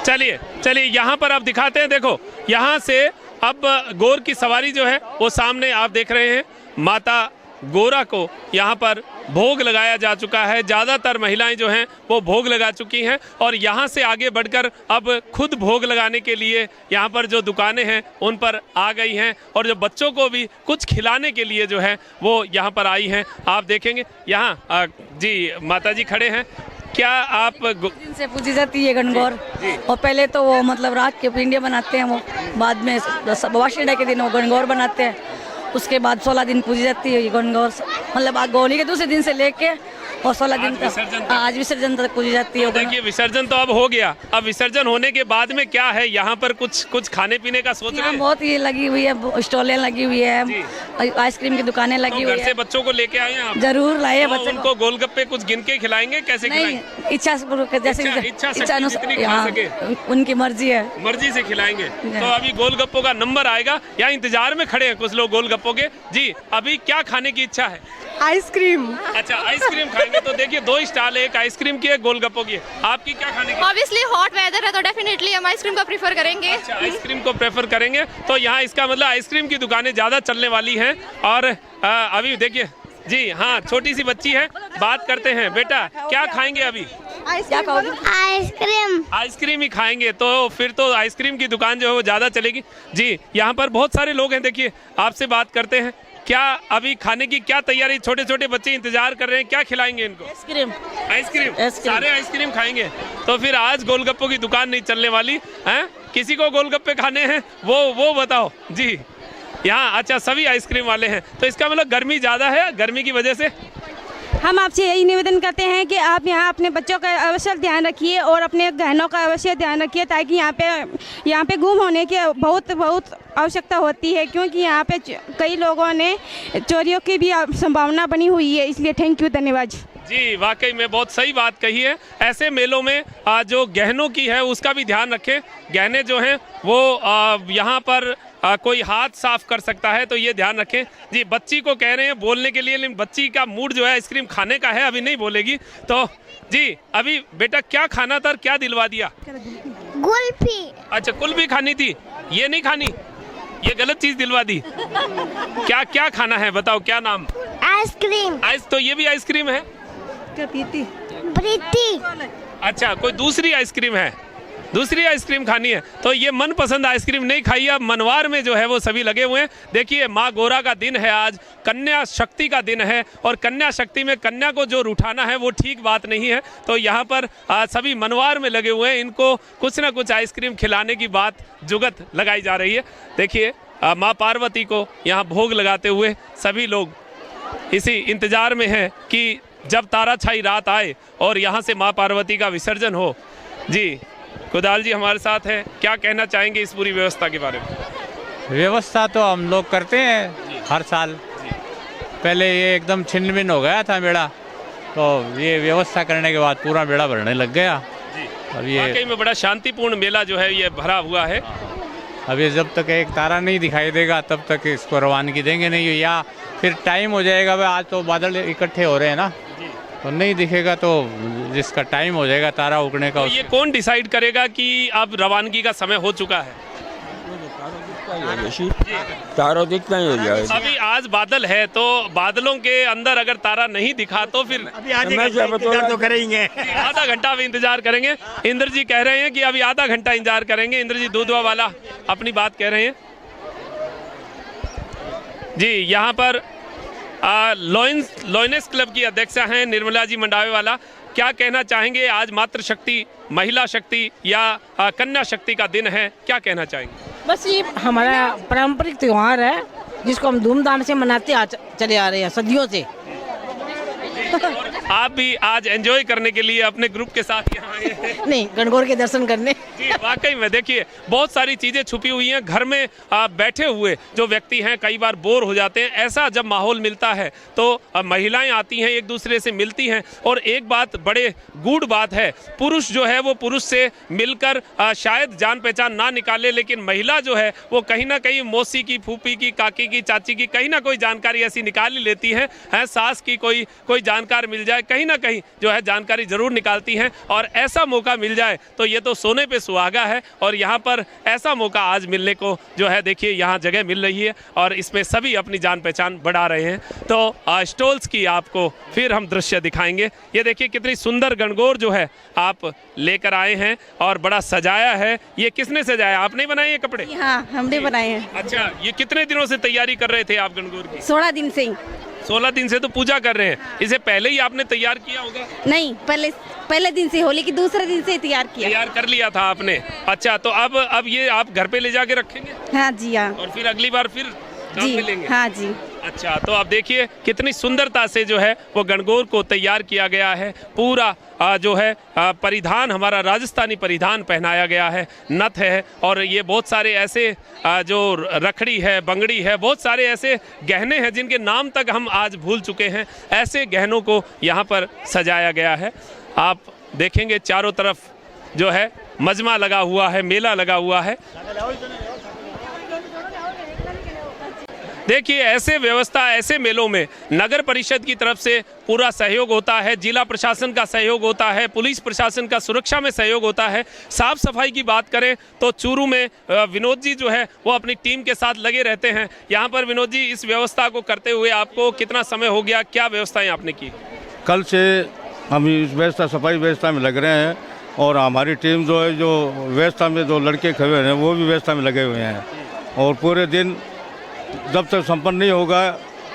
चलिए चलिए यहाँ पर आप दिखाते हैं। देखो यहाँ से अब गौर की सवारी जो है वो सामने आप देख रहे हैं। माता गौरा को यहाँ पर भोग लगाया जा चुका है। ज़्यादातर महिलाएं जो हैं वो भोग लगा चुकी हैं और यहाँ से आगे बढ़कर अब खुद भोग लगाने के लिए यहाँ पर जो दुकानें हैं उन पर आ गई हैं और जो बच्चों को भी कुछ खिलाने के लिए जो है वो यहाँ पर आई हैं। आप देखेंगे यहाँ जी माता जी खड़े हैं। क्या आप दिन से पूजी जाती है गणगौर और पहले तो वो मतलब रात के पिंडियाँ बनाते हैं, वो बाद में वाशीडा के दिन वो गणगौर बनाते हैं। उसके बाद 16 दिन पूजी जाती है ये गणगौर, मतलब गौरी के दूसरे दिन से लेके और 16 दिन तक आज विसर्जन तक पूजी जाती है। देखिए विसर्जन तो अब हो गया, अब विसर्जन होने के बाद में क्या है यहाँ पर कुछ खाने पीने का सोच रहे हैं? बहुत ही लगी हुई है, स्टॉलें लगी हुई है, आइसक्रीम की दुकानें लगी हुई है। घर से बच्चों को लेके आए हैं आप? जरूर लाए बच्चे। उनको गोलगप्पे कुछ गिन के खिलाएंगे? कैसे खिलाएंगे? इच्छा उनकी मर्जी है, मर्जी से खिलाएंगे। तो अभी गोलगप्पों का नंबर आएगा, यहाँ इंतजार में खड़े हैं कुछ लोग गोलगप्पों के। जी अभी क्या खाने की इच्छा है? आइसक्रीम। अच्छा आइसक्रीम खाएंगे। तो देखिए 2 स्टॉल है, एक आइसक्रीम की है, गोलगप्पों की है। आपकी क्या खाने की? ऑब्वियसली हॉट वेदर है तो डेफिनेटली हम आइसक्रीम को प्रीफर करेंगे। अच्छा आइसक्रीम को प्रेफर करेंगे। तो यहाँ इसका मतलब आइसक्रीम की दुकानें ज़्यादा चलने वाली हैं। और अभी देखिए जी हाँ छोटी सी बच्ची है, बात करते हैं। बेटा क्या खाएंगे अभी? आइसक्रीम। आइसक्रीम ही खाएंगे। तो फिर तो आइसक्रीम की दुकान जो है वो ज़्यादा चलेगी। जी यहाँ पर बहुत सारे लोग हैं, देखिए आपसे बात करते हैं। क्या अभी खाने की क्या तैयारी? छोटे छोटे बच्चे इंतजार कर रहे हैं, क्या खिलाएंगे इनको? आइसक्रीम। आइसक्रीम सारे आइसक्रीम खाएंगे। तो फिर आज गोलगप्पों की दुकान नहीं चलने वाली है। किसी को गोलगप्पे खाने हैं वो बताओ जी। यहाँ अच्छा सभी आइसक्रीम वाले हैं। तो इसका मतलब गर्मी ज़्यादा है, गर्मी की वजह से हम आपसे यही निवेदन करते हैं कि आप यहाँ अपने बच्चों का अवश्य ध्यान रखिए और अपने गहनों का अवश्य ध्यान रखिए, ताकि यहाँ पे गुम होने की बहुत आवश्यकता होती है, क्योंकि यहाँ पे कई लोगों ने चोरियों की भी संभावना बनी हुई है। इसलिए थैंक यू, धन्यवाद जी। वाकई में बहुत सही बात कही है। ऐसे मेलों में जो गहनों की है उसका भी ध्यान रखें। गहने जो हैं वो यहाँ पर कोई हाथ साफ कर सकता है, तो ये ध्यान रखें जी। बच्ची को कह रहे हैं बोलने के लिए, लेकिन बच्ची का मूड जो है आइसक्रीम खाने का है, अभी नहीं बोलेगी। तो जी अभी बेटा क्या खाना था, क्या दिलवा दिया? कुल्फी। अच्छा कुल्फी खानी थी, ये नहीं खानी, ये गलत चीज दिलवा दी। क्या क्या खाना है बताओ, क्या नाम? आइसक्रीम। तो ये भी आइसक्रीम है? प्रीति। अच्छा कोई दूसरी आइसक्रीम है, दूसरी आइसक्रीम खानी है। तो ये मनपसंद आइसक्रीम नहीं खाई। अब मनवार में जो है वो सभी लगे हुए हैं। देखिए माँ गौरा का दिन है आज, कन्या शक्ति का दिन है और कन्या शक्ति में कन्या को जो रूठाना है वो ठीक बात नहीं है। तो यहाँ पर सभी मनवार में लगे हुए हैं, इनको कुछ ना कुछ आइसक्रीम खिलाने की बात जुगत लगाई जा रही है। देखिए माँ पार्वती को यहाँ भोग लगाते हुए सभी लोग इसी इंतजार में हैं कि जब तारा छाई रात आए और यहाँ से माँ पार्वती का विसर्जन हो। जी कुदाल जी हमारे साथ हैं, क्या कहना चाहेंगे इस पूरी व्यवस्था के बारे में? व्यवस्था तो हम लोग करते हैं हर साल। पहले ये एकदम छिन्न भिन्न हो गया था मेला, तो ये व्यवस्था करने के बाद पूरा बेड़ा भरने लग गया। अब ये वाकई में बड़ा शांतिपूर्ण मेला जो है ये भरा हुआ है। अब ये जब तक एक तारा नहीं दिखाई देगा तब तक इसको रवानगी देंगे नहीं, या फिर टाइम हो जाएगा। भाई आज तो बादल इकट्ठे हो रहे हैं ना, तो नहीं दिखेगा तो जिसका टाइम हो जाएगा तारा उगने का। तो ये कौन डिसाइड करेगा कि अब रवानगी का समय हो चुका है? तारा दिखता ही हो जाएगा। अभी आज बादल है तो बादलों के अंदर अगर तारा नहीं दिखा तो फिर इंतजार तो करेंगे। आधा घंटा अभी इंतजार करेंगे। इंद्र जी कह रहे हैं कि अभी आधा घंटा इंतजार करेंगे। इंद्र जी दूधवा वाला अपनी बात कह रहे हैं। जी यहाँ पर लॉयनेस क्लब की अध्यक्षा हैं निर्मला जी मंडावे वाला। क्या कहना चाहेंगे? आज मातृ शक्ति, महिला शक्ति या कन्या शक्ति का दिन है, क्या कहना चाहेंगे? बस ये हमारा पारंपरिक त्योहार है जिसको हम धूमधाम से मनाते चले आ रहे हैं सदियों से। आप भी आज एंजॉय करने के लिए अपने ग्रुप के साथ यहाँ आए हैं? नहीं, गणगौर के दर्शन करने। जी वाकई में देखिए बहुत सारी चीजें छुपी हुई हैं। घर में बैठे हुए जो व्यक्ति हैं कई बार बोर हो जाते हैं। ऐसा जब माहौल मिलता है तो महिलाएं आती हैं, एक दूसरे से मिलती हैं। और एक बात बड़े गूढ़ बात है, पुरुष जो है वो पुरुष से मिलकर शायद जान पहचान ना निकाले, लेकिन महिला जो है वो कहीं ना कहीं मौसी की, फूफी की, काकी की, चाची की कहीं ना कोई जानकारी ऐसी निकाल ही लेती है। सास की कोई जानकार मिल जाए, कहीं ना कहीं जो है जानकारी जरूर निकालती हैं। और ऐसा मौका मिल जाए तो ये तो सोने पे सुहागा है। और यहाँ पर ऐसा मौका आज मिलने को जो है देखिए यहाँ जगह मिल रही है और इसमें सभी अपनी जान पहचान बढ़ा रहे हैं। तो स्टॉल्स की आपको फिर हम दृश्य दिखाएंगे। ये देखिए कितनी सुंदर गणगौर जो है आप लेकर आए हैं और बड़ा सजाया है। ये किसने सजाया? आपने बनाए ये कपड़े? हाँ, हमने बनाए हैं। अच्छा, ये कितने दिनों से तैयारी कर रहे थे आप गणगौर की? 16 दिन से ही। 16 दिन से तो पूजा कर रहे हैं। इसे पहले ही आपने तैयार किया होगा? नहीं, पहले दिन से, होली की दूसरे दिन से तैयार किया। तैयार कर लिया था आपने? अच्छा, तो अब ये आप घर पे ले जाके रखेंगे? हाँ जी हाँ। और फिर अगली बार फिर काम में लेंगे? हाँ जी। अच्छा, तो आप देखिए कितनी सुंदरता से जो है वो गणगौर को तैयार किया गया है। पूरा जो है परिधान हमारा राजस्थानी परिधान पहनाया गया है, नथ है और ये बहुत सारे ऐसे जो रखड़ी है, बंगड़ी है, बहुत सारे ऐसे गहने हैं जिनके नाम तक हम आज भूल चुके हैं। ऐसे गहनों को यहाँ पर सजाया गया है। आप देखेंगे चारों तरफ जो है मजमा लगा हुआ है, मेला लगा हुआ है। देखिए ऐसे व्यवस्था, ऐसे मेलों में नगर परिषद की तरफ से पूरा सहयोग होता है, जिला प्रशासन का सहयोग होता है, पुलिस प्रशासन का सुरक्षा में सहयोग होता है। साफ सफाई की बात करें तो चूरू में विनोद जी जो है वो अपनी टीम के साथ लगे रहते हैं। यहाँ पर विनोद जी इस व्यवस्था को करते हुए आपको कितना समय हो गया, क्या व्यवस्थाएं आपने की? कल से हम इस व्यवस्था, सफाई व्यवस्था में लग रहे हैं और हमारी टीम जो है, जो व्यवस्था में जो लड़के खड़े हैं वो भी व्यवस्था में लगे हुए हैं। और पूरे दिन जब तक संपन्न नहीं होगा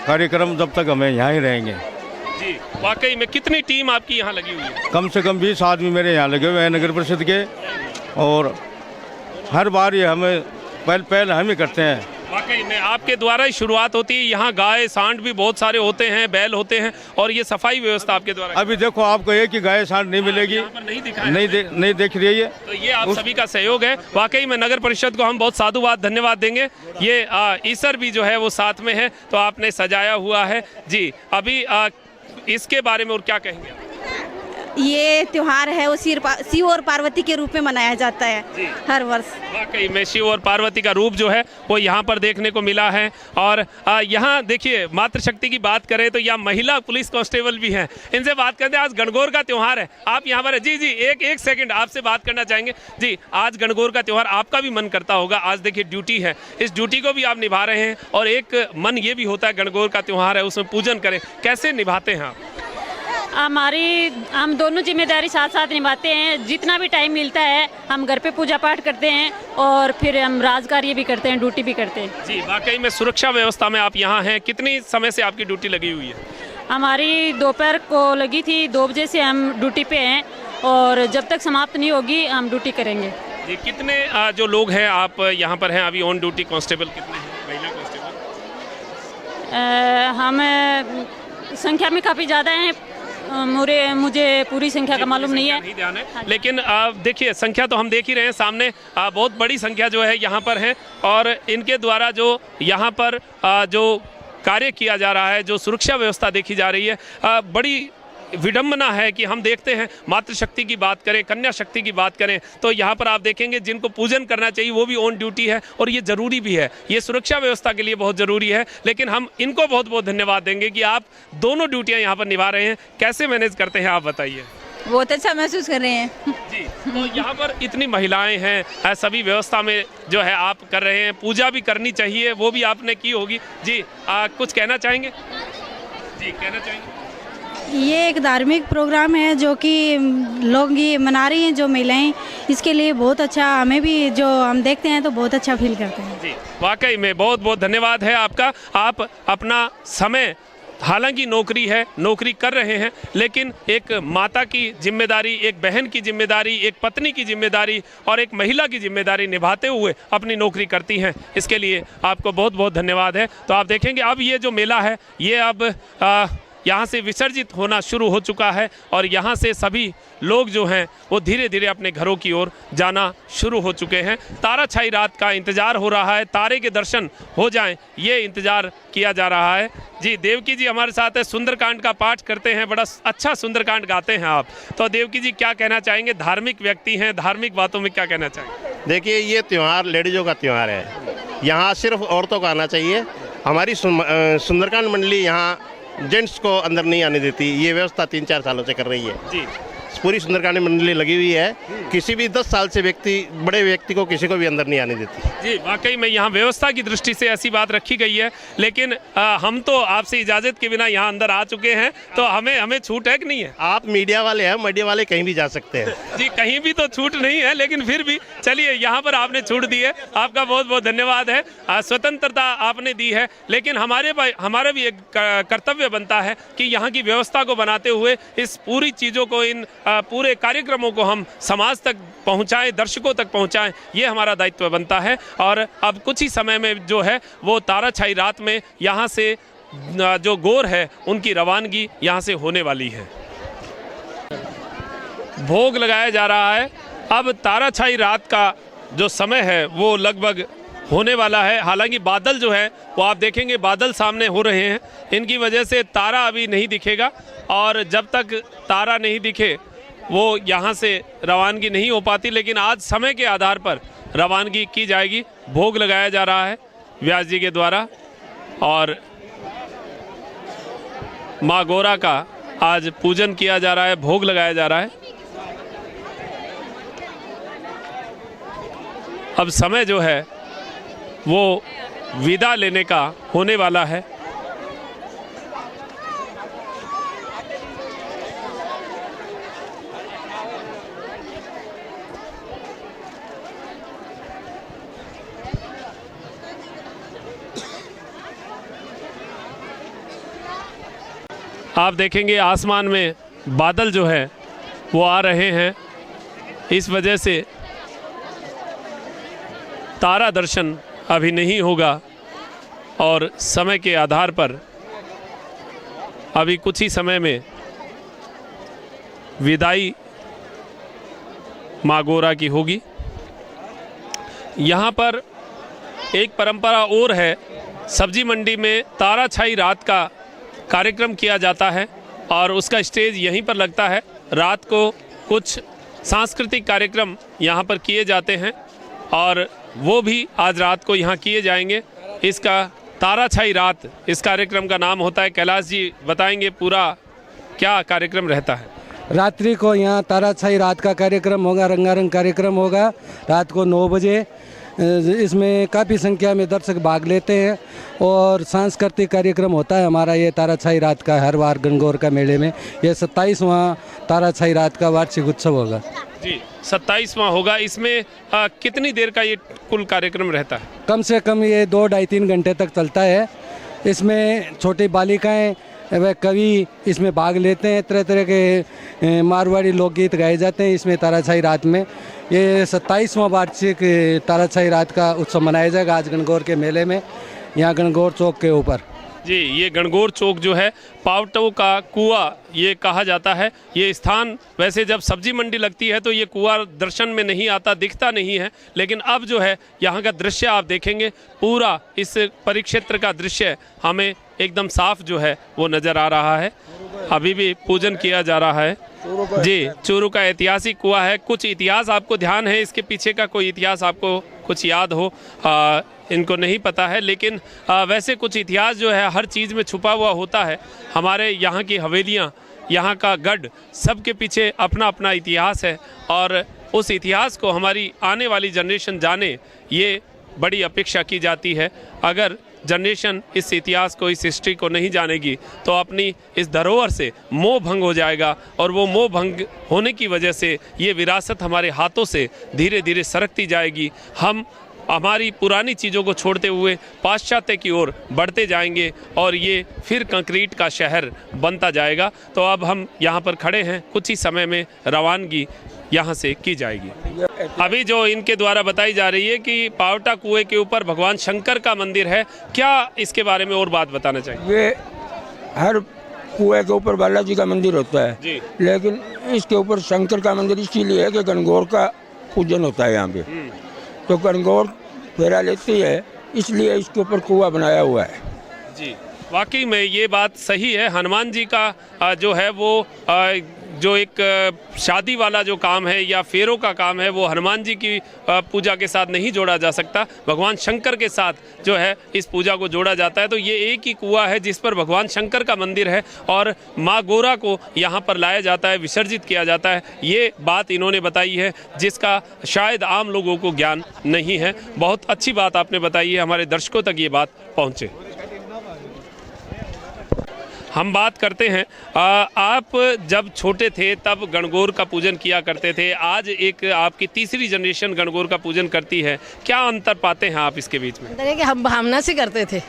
कार्यक्रम तब तक हमें यहाँ ही रहेंगे। जी वाकई में कितनी टीम आपकी यहाँ लगी हुई है? कम से कम 20 आदमी मेरे यहाँ लगे हुए हैं नगर परिषद के। और हर बार ये हमें पहल हम ही करते हैं। वाकई में आपके द्वारा ही शुरुआत होती है। यहाँ गाय सांड भी बहुत सारे होते हैं, बैल होते हैं और ये सफाई व्यवस्था आपके द्वारा। अभी देखो आपको एक ही गाय सांड नहीं मिलेगी, नहीं देख रही है। तो ये आप सभी का सहयोग है। वाकई में नगर परिषद को हम बहुत साधुवाद धन्यवाद देंगे। ये ईसर भी जो है वो साथ में है तो आपने सजाया हुआ है। जी अभी इसके बारे में और क्या कहेंगे? ये त्योहार है वो शिव और पार्वती के रूप में मनाया जाता है हर वर्ष। वाकई में शिव और पार्वती का रूप जो है वो यहाँ पर देखने को मिला है। और यहाँ देखिए मातृशक्ति की बात करें तो यहाँ महिला पुलिस कांस्टेबल भी हैं। इनसे बात करते हैं। आज गणगौर का त्योहार है, आप यहाँ पर जी एक सेकंड आपसे बात करना चाहेंगे। जी आज गणगौर का त्योहार, आपका भी मन करता होगा, आज देखिए ड्यूटी है, इस ड्यूटी को भी आप निभा रहे हैं और एक मन ये भी होता है गणगौर का त्योहार है उसमें पूजन करें, कैसे निभाते हैं आप? हम दोनों जिम्मेदारी साथ साथ निभाते हैं। जितना भी टाइम मिलता है हम घर पे पूजा पाठ करते हैं और फिर हम राज कार्य भी करते हैं, ड्यूटी भी करते हैं। जी वाकई में सुरक्षा व्यवस्था में आप यहाँ हैं, कितनी समय से आपकी ड्यूटी लगी हुई है? हमारी दोपहर को लगी थी, 2 बजे से हम ड्यूटी पे हैं और जब तक समाप्त नहीं होगी हम ड्यूटी करेंगे। जी कितने जो लोग हैं आप यहाँ पर हैं अभी ऑन ड्यूटी? कांस्टेबल कितने हैं, महिला कांस्टेबल? हम संख्या में काफ़ी ज़्यादा हैं, मुझे पूरी संख्या का मालूम नहीं है, ध्यान है। लेकिन देखिए संख्या तो हम देख ही रहे हैं सामने, बहुत बड़ी संख्या जो है यहाँ पर है और इनके द्वारा जो यहाँ पर जो कार्य किया जा रहा है, जो सुरक्षा व्यवस्था देखी जा रही है, बड़ी विडंबना है कि हम देखते हैं मातृशक्ति की बात करें, कन्या शक्ति की बात करें, तो यहाँ पर आप देखेंगे जिनको पूजन करना चाहिए वो भी ऑन ड्यूटी है और ये ज़रूरी भी है, ये सुरक्षा व्यवस्था के लिए बहुत ज़रूरी है। लेकिन हम इनको बहुत बहुत धन्यवाद देंगे कि आप दोनों ड्यूटियाँ यहाँ पर निभा रहे हैं। कैसे मैनेज करते हैं आप बताइए? बहुत अच्छा महसूस कर रहे हैं जी। तो यहाँ पर इतनी महिलाएं हैं, सभी व्यवस्था में जो है आप कर रहे हैं, पूजा भी करनी चाहिए, वो भी आपने की होगी जी। कुछ कहना चाहेंगे? जी, कहना चाहेंगे? ये एक धार्मिक प्रोग्राम है जो कि लोग ये मना रही हैं, जो महिलाएं, इसके लिए बहुत अच्छा, हमें भी जो हम देखते हैं तो बहुत अच्छा फील करते हैं जी। वाकई में बहुत बहुत धन्यवाद है आपका। आप अपना समय, हालांकि नौकरी है, नौकरी कर रहे हैं, लेकिन एक माता की जिम्मेदारी, एक बहन की जिम्मेदारी, एक पत्नी की जिम्मेदारी और एक महिला की जिम्मेदारी निभाते हुए अपनी नौकरी करती हैं। इसके लिए आपको बहुत बहुत धन्यवाद है। तो आप देखेंगे अब ये जो मेला है ये अब यहाँ से विसर्जित होना शुरू हो चुका है और यहाँ से सभी लोग जो हैं वो धीरे धीरे अपने घरों की ओर जाना शुरू हो चुके हैं। तारा छाई रात का इंतज़ार हो रहा है, तारे के दर्शन हो जाएं ये इंतज़ार किया जा रहा है। जी, देवकी जी हमारे साथ है, सुंदरकांड का पाठ करते हैं, बड़ा अच्छा सुंदरकांड गाते हैं आप। तो देवकी जी क्या कहना चाहेंगे? धार्मिक व्यक्ति हैं, धार्मिक बातों में क्या कहना चाहेंगे? देखिए, ये त्यौहार लेडीज़ों का त्यौहार है, यहाँ सिर्फ औरतों को आना चाहिए। हमारी सुंदरकांड मंडली यहाँ जेंट्स को अंदर नहीं आने देती, ये व्यवस्था 3-4 सालों से कर रही है जी। पूरी सुंदरकांड मंडली लगी हुई है, किसी भी 10 साल से बड़े व्यक्ति को किसी को भी अंदर नहीं आने देती जी। वाकई में यहाँ व्यवस्था की दृष्टि से ऐसी बात रखी गई है, लेकिन हम तो आपसे इजाज़त के बिना यहाँ अंदर आ चुके हैं, तो हमें छूट है कि नहीं है? आप मीडिया वाले हैं, मीडिया वाले कहीं भी जा सकते हैं जी। कहीं भी तो छूट नहीं है, लेकिन फिर भी चलिए यहाँ पर आपने छूट दी है, आपका बहुत बहुत धन्यवाद है। स्वतंत्रता आपने दी है, लेकिन हमारा भी एक कर्तव्य बनता है कि यहाँ की व्यवस्था को बनाते हुए इस पूरी चीज़ों को, इन पूरे कार्यक्रमों को हम समाज तक पहुंचाएं, दर्शकों तक पहुंचाएं, ये हमारा दायित्व बनता है। और अब कुछ ही समय में जो है वो तारा छाई रात में यहाँ से जो गौर है उनकी रवानगी यहाँ से होने वाली है। भोग लगाया जा रहा है। अब तारा छाई रात का जो समय है वो लगभग होने वाला है। हालांकि बादल जो है वो आप देखेंगे, बादल सामने हो रहे हैं, इनकी वजह से तारा अभी नहीं दिखेगा और जब तक तारा नहीं दिखे वो यहाँ से रवानगी नहीं हो पाती। लेकिन आज समय के आधार पर रवानगी की जाएगी। भोग लगाया जा रहा है व्यास जी के द्वारा और माँ गौरा का आज पूजन किया जा रहा है, भोग लगाया जा रहा है। अब समय जो है वो विदा लेने का होने वाला है। आप देखेंगे आसमान में बादल जो है वो आ रहे हैं, इस वजह से तारा दर्शन अभी नहीं होगा और समय के आधार पर अभी कुछ ही समय में विदाई माँ गौरा की होगी। यहाँ पर एक परंपरा और है, सब्जी मंडी में तारा छाई रात का कार्यक्रम किया जाता है और उसका स्टेज यहीं पर लगता है। रात को कुछ सांस्कृतिक कार्यक्रम यहाँ पर किए जाते हैं और वो भी आज रात को यहाँ किए जाएंगे। इसका तारा छाई रात इस कार्यक्रम का नाम होता है। कैलाश जी बताएंगे पूरा क्या कार्यक्रम रहता है? रात्रि को यहाँ तारा छाई रात का कार्यक्रम होगा, रंगारंग कार्यक्रम होगा रात को 9 बजे। इसमें काफ़ी संख्या में दर्शक भाग लेते हैं और सांस्कृतिक कार्यक्रम होता है हमारा ये तारा छाई रात का हर बार गणगौर का मेले में। ये 27वां तारा छाई रात का वार्षिक उत्सव होगा जी। 27वां होगा। इसमें कितनी देर का ये कुल कार्यक्रम रहता है? कम से कम ये 2-2.5-3 घंटे तक चलता है। इसमें छोटी बालिकाएं व कवि इसमें भाग लेते हैं, तरह तरह के मारवाड़ी लोकगीत गाए जाते हैं इसमें तारा छाई रात में। ये 27वां वार्षिक तारा छाई रात का उत्सव मनाया जाएगा आज गणगौर के मेले में, यहाँ गणगौर चौक के ऊपर। जी, ये गणगौर चौक जो है पावटों का कुआं ये कहा जाता है। ये स्थान वैसे जब सब्जी मंडी लगती है तो ये कुआं दर्शन में नहीं आता, दिखता नहीं है, लेकिन अब जो है यहाँ का दृश्य आप देखेंगे, पूरा इस परिक्षेत्र का दृश्य हमें एकदम साफ जो है वो नज़र आ रहा है। अभी भी पूजन किया जा रहा है। जी, चूरू का ऐतिहासिक कुआं है। कुछ इतिहास आपको ध्यान है इसके पीछे का? कोई इतिहास आपको कुछ याद हो? इनको नहीं पता है, लेकिन वैसे कुछ इतिहास जो है हर चीज़ में छुपा हुआ होता है। हमारे यहाँ की हवेलियाँ, यहाँ का गढ़, सबके पीछे अपना अपना इतिहास है और उस इतिहास को हमारी आने वाली जनरेशन जाने, ये बड़ी अपेक्षा की जाती है। अगर जनरेशन इस इतिहास को, इस हिस्ट्री को नहीं जानेगी तो अपनी इस धरोहर से मोह भंग हो जाएगा और वो मोह भंग होने की वजह से ये विरासत हमारे हाथों से धीरे धीरे सरकती जाएगी। हम हमारी पुरानी चीज़ों को छोड़ते हुए पाश्चात्य की ओर बढ़ते जाएंगे और ये फिर कंक्रीट का शहर बनता जाएगा। तो अब हम यहाँ पर खड़े हैं, कुछ ही समय में रवानगी यहाँ से की जाएगी। अभी जो इनके द्वारा बताई जा रही है कि पावटा कुएं के ऊपर भगवान शंकर का मंदिर है, क्या इसके बारे में और बात बताना चाहिए? ये हर कुएं के ऊपर बालाजी का मंदिर होता है जी, लेकिन इसके ऊपर शंकर का मंदिर इसीलिए है कि गणगौर का पूजन होता है यहाँ पे, तो गणगौर फेरा लेती है, इसलिए इसके ऊपर कुआं बनाया हुआ है। जी, वाकई में ये बात सही है। हनुमान जी का जो है वो जो एक शादी वाला जो काम है या फेरों का काम है वो हनुमान जी की पूजा के साथ नहीं जोड़ा जा सकता, भगवान शंकर के साथ जो है इस पूजा को जोड़ा जाता है। तो ये एक ही कुआं है जिस पर भगवान शंकर का मंदिर है और माँ गौरा को यहाँ पर लाया जाता है, विसर्जित किया जाता है। ये बात इन्होंने बताई है जिसका शायद आम लोगों को ज्ञान नहीं है। बहुत अच्छी बात आपने बताई है, हमारे दर्शकों तक ये बात पहुँचे। हम बात करते हैं, आप जब छोटे थे तब गणगौर का पूजन किया करते थे, आज एक आपकी तीसरी जनरेशन गणगौर का पूजन करती है, क्या अंतर पाते हैं आप इसके बीच में? अंतर है कि हम भावना से करते थे,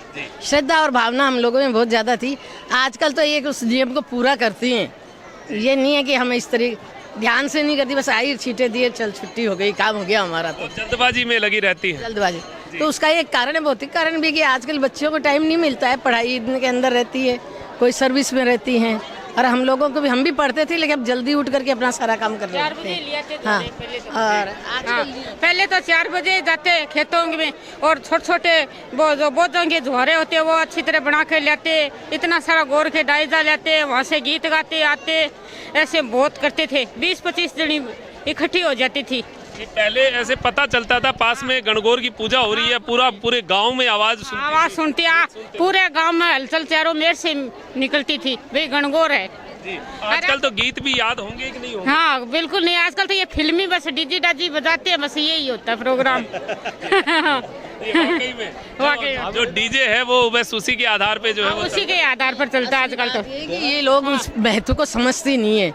श्रद्धा और भावना हम लोगों में बहुत ज़्यादा थी। आजकल तो एक उस नियम को पूरा करती हैं, ये नहीं है कि हम इस तरह ध्यान से नहीं करती, बस आई छींटे दिए, चल छुट्टी हो गई, काम हो गया हमारा। तो जल्दबाजी में लगी रहती है। जल्दबाजी तो उसका एक कारण है, भौतिक कारण भी कि आजकल बच्चियों को टाइम नहीं मिलता है, पढ़ाई के अंदर रहती है, कोई सर्विस में रहती हैं, और हम लोगों को भी, हम भी पढ़ते थे लेकिन अब जल्दी उठ करके अपना सारा काम कर रहे थे। हाँ, और पहले तो 4 बजे जाते खेतों में और छोटे छोटे वो जो बोझों के झोरे होते वो अच्छी तरह बना के लेते, इतना सारा गौर के डायजा लेते, वहाँ से गीत गाते आते, ऐसे बहुत करते थे। 20-25 जनी इकट्ठी हो जाती थी। पहले ऐसे पता चलता था पास में गणगौर की पूजा हो रही है, पूरे गांव में आवाज सुनती, पूरे गांव में हलचल चारों मेर से निकलती थी, वे गणगौर है। आजकल तो गीत भी याद होंगे कि नहीं होंगे? हाँ बिल्कुल नहीं, आजकल तो ये फिल्मी बस डीजी डाजी बजाते हैं, बस यही होता है प्रोग्राम। वाकई में जो डीजे है वो बस उसी के आधार पे जो है उसी के आधार पर चलता है आजकल। तो ये लोग उस महत्व को समझते नहीं है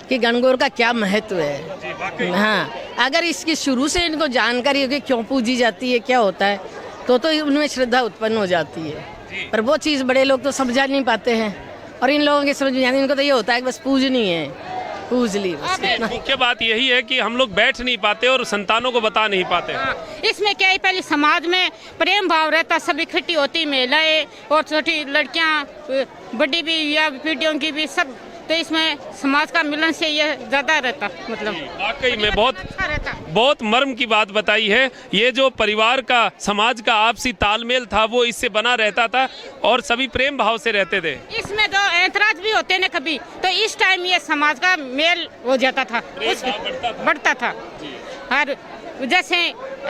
कि गणगौर का क्या महत्व है। हाँ, अगर इसकी शुरू से इनको जानकारी होगी क्यों पूजी जाती है, क्या होता है, तो उनमें श्रद्धा उत्पन्न हो जाती है। पर वो चीज़ बड़े लोग तो समझा नहीं पाते हैं और इन लोगों की समझ में आती है, इनको तो ये होता है कि बस पूजनी है, पूज ली। मुख्य बात यही है कि हम लोग बैठ नहीं पाते और संतानों को बता नहीं पाते। इसमें क्या है, पहले समाज में प्रेम भाव रहता, सब इकट्ठी होती, महिलाएं और छोटी लड़कियां, बड़ी भी या पीढ़ियों की भी, सब, तो इसमें समाज का मिलन से ये ज्यादा रहता। मतलब वाकई में बहुत मर्म की बात बताई है। ये जो परिवार का, समाज का आपसी तालमेल था वो इससे बना रहता था और सभी प्रेम भाव से रहते थे। इसमें तो ऐतराज भी होते न कभी, तो इस टाइम ये समाज का मेल हो जाता था, बढ़ता था। हर जैसे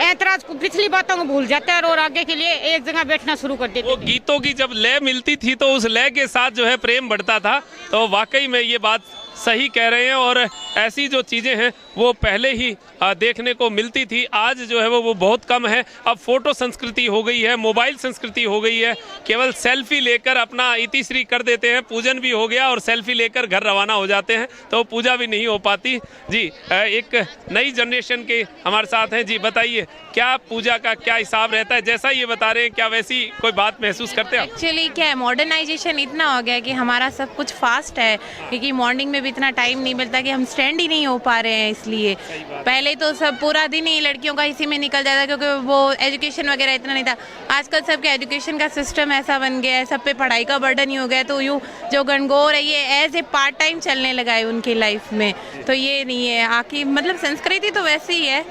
ऐतराज को, पिछली बातों को भूल जाते हैं और आगे के लिए एक जगह बैठना शुरू कर देते। वो गीतों की जब लय मिलती थी तो उस लय के साथ जो है प्रेम बढ़ता था। तो वाकई में ये बात सही कह रहे हैं और ऐसी जो चीज़ें हैं वो पहले ही देखने को मिलती थी, आज जो है वो बहुत कम है। अब फोटो संस्कृति हो गई है, मोबाइल संस्कृति हो गई है, केवल सेल्फी लेकर अपना इतिश्री कर देते हैं, पूजन भी हो गया और सेल्फी लेकर घर रवाना हो जाते हैं, तो पूजा भी नहीं हो पाती। जी, एक नई जनरेशन के हमारे साथ हैं। जी बताइए, क्या पूजा का क्या हिसाब रहता है? जैसा ये बता रहे हैं, क्या वैसी कोई बात महसूस करते हैं? एक्चुअली क्या है, मॉडर्नाइजेशन इतना हो गया कि हमारा सब कुछ फास्ट है, क्योंकि मॉर्निंग में भी इतना टाइम नहीं मिलता कि हम स्टैंड ही नहीं हो पा रहे हैं। इसलिए पहले तो सब पूरा दिन ही लड़कियों का इसी में निकल जाता, क्योंकि वो एजुकेशन वगैरह इतना नहीं था। आजकल सबके एजुकेशन का सिस्टम ऐसा बन गया है, सब पे पढ़ाई का बर्डन ही हो गया, तो यूँ जो गणगौर है ये एज ए पार्ट टाइम चलने लगा है उनकी लाइफ में। तो ये नहीं है आखिर, मतलब संस्कृति तो वैसे ही है,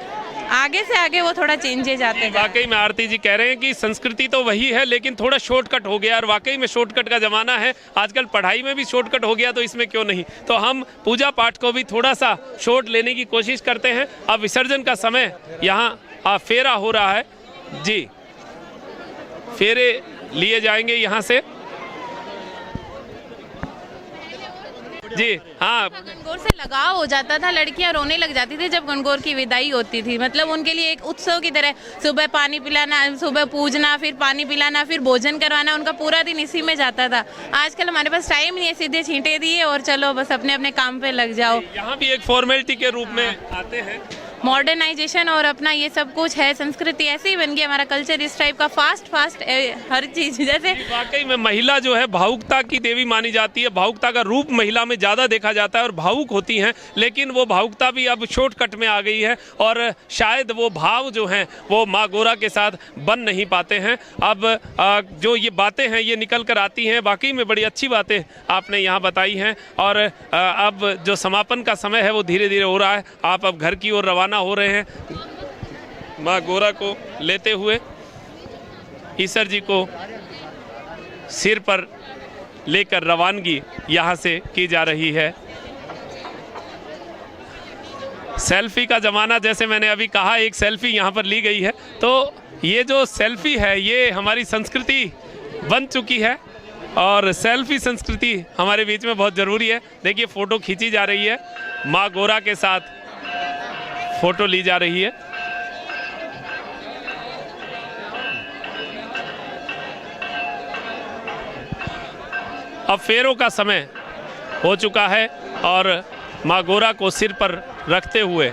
आगे से आगे वो थोड़ा चेंजेज आते हैं। वाकई में आरती जी कह रहे हैं कि संस्कृति तो वही है लेकिन थोड़ा शॉर्टकट हो गया, और वाकई में शॉर्टकट का ज़माना है आजकल, पढ़ाई में भी शॉर्टकट हो गया तो इसमें क्यों नहीं। तो हम पूजा पाठ को भी थोड़ा सा शॉर्ट लेने की कोशिश करते हैं। अब विसर्जन का समय यहाँ फेरा हो रहा है जी, फेरे लिए जाएंगे यहाँ से जी। हाँ, गणगौर से लगाव हो जाता था, लड़कियां रोने लग जाती थी जब गणगौर की विदाई होती थी। मतलब उनके लिए एक उत्सव की तरह, सुबह पानी पिलाना, सुबह पूजना, फिर पानी पिलाना, फिर भोजन करवाना, उनका पूरा दिन इसी में जाता था। आजकल हमारे पास टाइम नहीं है, सीधे छींटे दिए और चलो बस अपने अपने काम पे लग जाओ। यहाँ भी एक फॉर्मेलिटी के रूप में आते हैं। मॉडर्नाइजेशन और अपना ये सब कुछ है, संस्कृति ऐसे ही बन गई, हमारा कल्चर इस टाइप का, फास्ट हर चीज। जैसे वाकई में महिला जो है भावुकता की देवी मानी जाती है, भावुकता का रूप महिला में ज़्यादा देखा जाता है और भावुक होती हैं, लेकिन वो भावुकता भी अब शॉर्टकट में आ गई है और शायद वो भाव जो हैं वो माँ गोरा के साथ बन नहीं पाते हैं। अब जो ये बातें हैं ये निकल कर आती हैं, वाकई में बड़ी अच्छी बातें आपने यहाँ बताई हैं। और अब जो समापन का समय है वो धीरे धीरे हो रहा है, आप अब घर की ओर रवाना हो रहे हैं माँ गोरा को लेते हुए। ईसर जी को सिर पर लेकर रवानगी यहाँ से की जा रही है। सेल्फी का ज़माना, जैसे मैंने अभी कहा, एक सेल्फी यहाँ पर ली गई है, तो ये जो सेल्फी है ये हमारी संस्कृति बन चुकी है और सेल्फी संस्कृति हमारे बीच में बहुत ज़रूरी है। देखिए फ़ोटो खींची जा रही है, माँ गोरा के साथ फ़ोटो ली जा रही है। अब फेरों का समय हो चुका है और माँ गोरा को सिर पर रखते हुए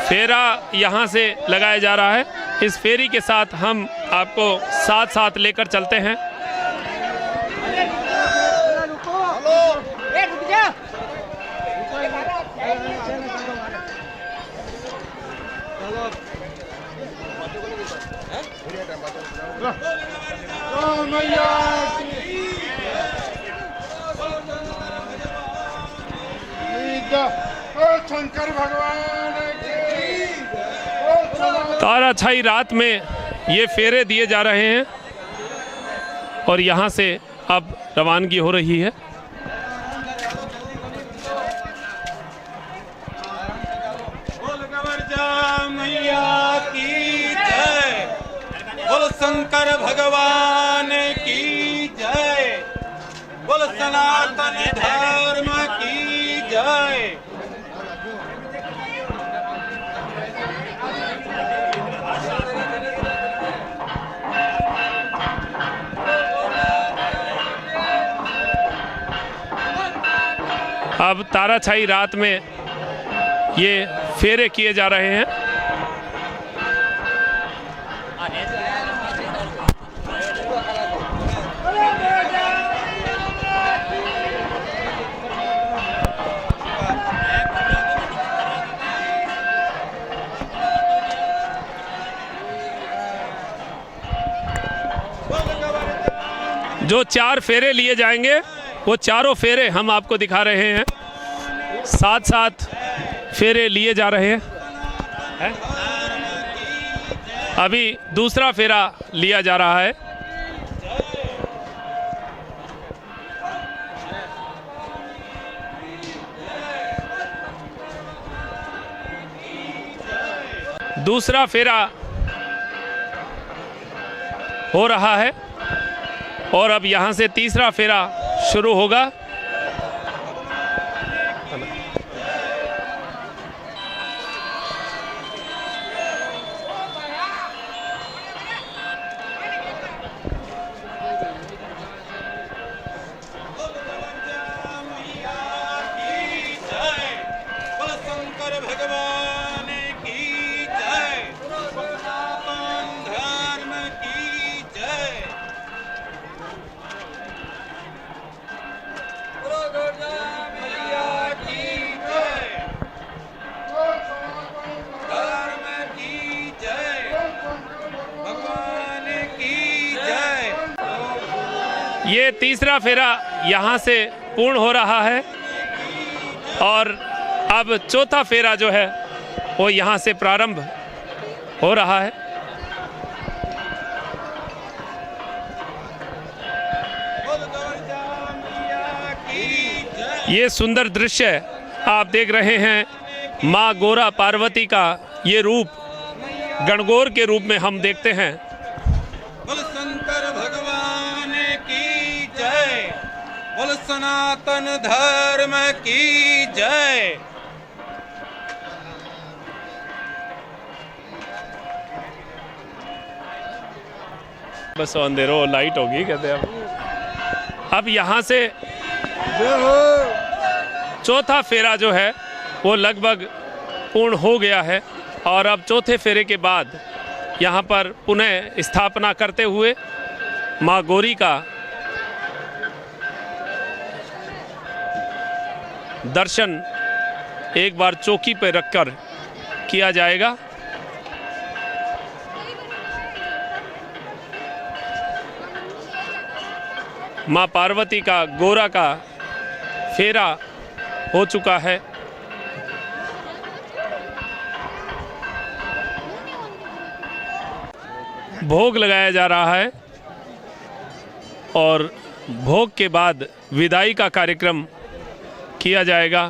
फेरा यहाँ से लगाया जा रहा है। इस फेरी के साथ हम आपको साथ साथ लेकर चलते हैं। शंकर भगवान ताराछाई रात में ये फेरे दिए जा रहे हैं और यहाँ से अब रवानगी हो रही है। मैया की जय, बोल शंकर भगवान की जय, बोल सनातन धर्म की जय। अब ताराछाई रात में ये फेरे किए जा रहे हैं। जो 4 फेरे लिए जाएंगे वो चारों फेरे हम आपको दिखा रहे हैं, साथ साथ फेरे लिए जा रहे हैं। अभी दूसरा फेरा लिया जा रहा है। दूसरा फेरा हो रहा है और अब यहाँ से तीसरा फेरा शुरू होगा। शंकर भगवान की जय, सनातन ये तीसरा फेरा यहाँ से पूर्ण हो रहा है और अब चौथा फेरा जो है वो यहाँ से प्रारंभ हो रहा है। ये सुंदर दृश्य आप देख रहे हैं, माँ गौरा पार्वती का ये रूप गणगौर के रूप में हम देखते हैं। बोल शंकर भगवान की जय, बोल सनातन धर्म की जय। बस अंधेरो लाइट होगी कहते हैं। अब यहाँ से चौथा फेरा जो है वो लगभग पूर्ण हो गया है और अब चौथे फेरे के बाद यहाँ पर पुनः स्थापना करते हुए माँ गौरी का दर्शन एक बार चौकी पर रखकर किया जाएगा। माँ पार्वती का गौरा का फेरा हो चुका है। भोग लगाया जा रहा है और भोग के बाद विदाई का कार्यक्रम किया जाएगा।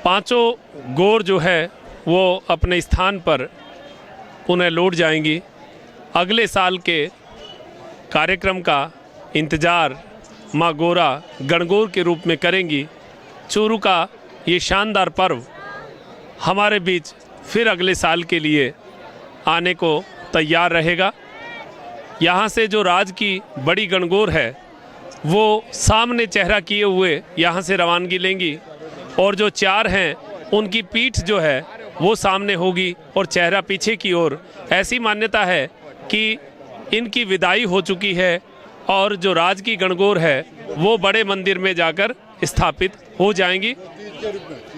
पांचों गौर जो है वो अपने स्थान पर पुनः लौट जाएंगी। अगले साल के कार्यक्रम का इंतज़ार माँ गौरा गणगौर के रूप में करेंगी। चूरू का ये शानदार पर्व हमारे बीच फिर अगले साल के लिए आने को तैयार रहेगा। यहाँ से जो राज की बड़ी गणगौर है वो सामने चेहरा किए हुए यहाँ से रवानगी लेंगी और जो चार हैं उनकी पीठ जो है वो सामने होगी और चेहरा पीछे की ओर। ऐसी मान्यता है कि इनकी विदाई हो चुकी है और जो राज की गणगौर है वो बड़े मंदिर में जाकर स्थापित हो जाएंगी।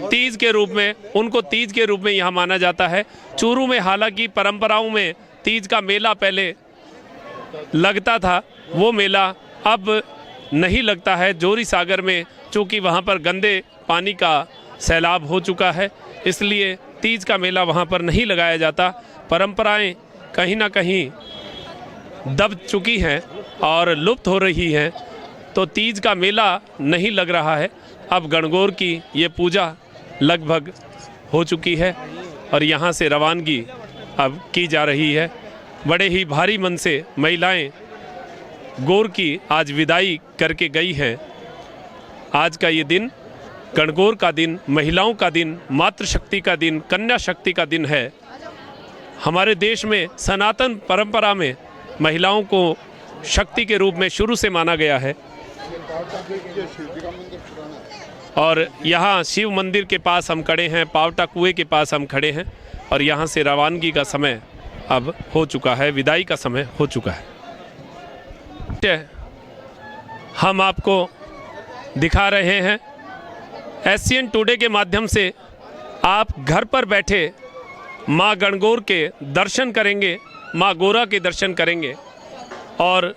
तीज के रूप में उनको तीज के रूप में यहाँ माना जाता है। चूरू में हालांकि परंपराओं में तीज का मेला पहले लगता था, वो मेला अब नहीं लगता है। जोरी सागर में चूँकि वहाँ पर गंदे पानी का सैलाब हो चुका है इसलिए तीज का मेला वहाँ पर नहीं लगाया जाता। परंपराएं कहीं ना कहीं दब चुकी हैं और लुप्त हो रही हैं, तो तीज का मेला नहीं लग रहा है। अब गणगौर की ये पूजा लगभग हो चुकी है और यहाँ से रवानगी अब की जा रही है। बड़े ही भारी मन से महिलाएं गौर की आज विदाई करके गई हैं। आज का ये दिन गणगौर का दिन, महिलाओं का दिन, मातृशक्ति का दिन, कन्या शक्ति का दिन है। हमारे देश में सनातन परंपरा में महिलाओं को शक्ति के रूप में शुरू से माना गया है और यहाँ शिव मंदिर के पास हम खड़े हैं, पावटा कुएं के पास हम खड़े हैं और यहाँ से रवानगी का समय अब हो चुका है, विदाई का समय हो चुका है। हम आपको दिखा रहे हैं एशियन टुडे के माध्यम से आप घर पर बैठे माँ गणगौर के दर्शन करेंगे, माँ गौरा के दर्शन करेंगे और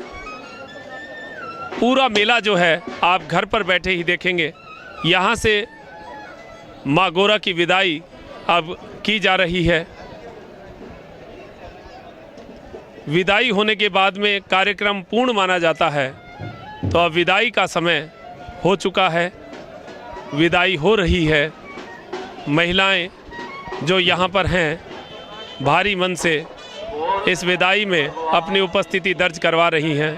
पूरा मेला जो है आप घर पर बैठे ही देखेंगे। यहाँ से माँ गौरा की विदाई अब की जा रही है। विदाई होने के बाद में कार्यक्रम पूर्ण माना जाता है, तो अब विदाई का समय हो चुका है, विदाई हो रही है। महिलाएं जो यहाँ पर हैं भारी मन से इस विदाई में अपनी उपस्थिति दर्ज करवा रही हैं।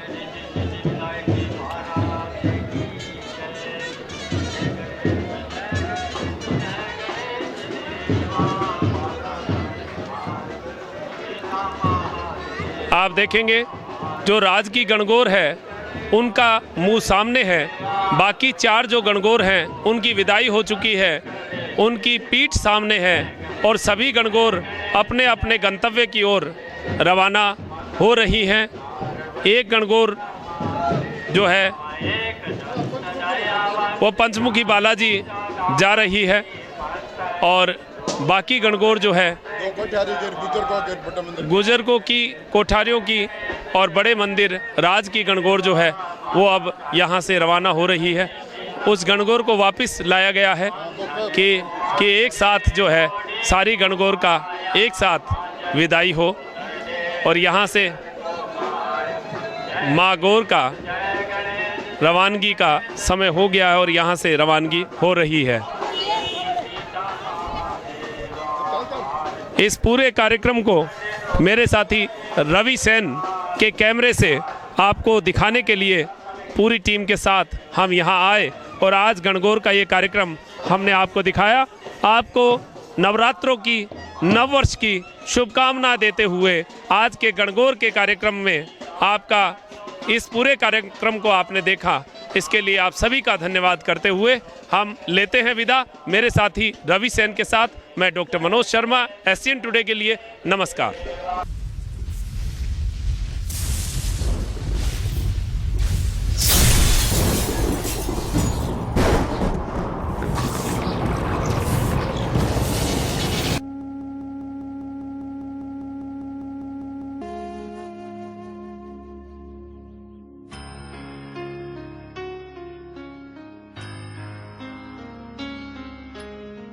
आप देखेंगे जो राज की गणगौर है उनका मुंह सामने है, बाकी चार जो गणगौर हैं उनकी विदाई हो चुकी है, उनकी पीठ सामने है और सभी गणगौर अपने अपने गंतव्य की ओर रवाना हो रही हैं। एक गणगौर जो है वो पंचमुखी बालाजी जा रही है और बाकी गणगौर जो है बुजुर्गों की कोठारियों की और बड़े मंदिर राज की गणगौर जो है वो अब यहाँ से रवाना हो रही है। उस गणगौर को वापस लाया गया है कि एक साथ जो है सारी गणगौर का एक साथ विदाई हो और यहाँ से माँ गौर का रवानगी का समय हो गया है और यहाँ से रवानगी हो रही है। इस पूरे कार्यक्रम को मेरे साथी रवि सेन के कैमरे से आपको दिखाने के लिए पूरी टीम के साथ हम यहाँ आए और आज गणगौर का ये कार्यक्रम हमने आपको दिखाया। आपको नवरात्रों की नववर्ष की शुभकामना देते हुए आज के गणगौर के कार्यक्रम में आपका इस पूरे कार्यक्रम को आपने देखा, इसके लिए आप सभी का धन्यवाद करते हुए हम लेते हैं विदा। मेरे साथी रवि सेन के साथ मैं doctor Manoj Sharma, SCN today के लिए नमस्कार।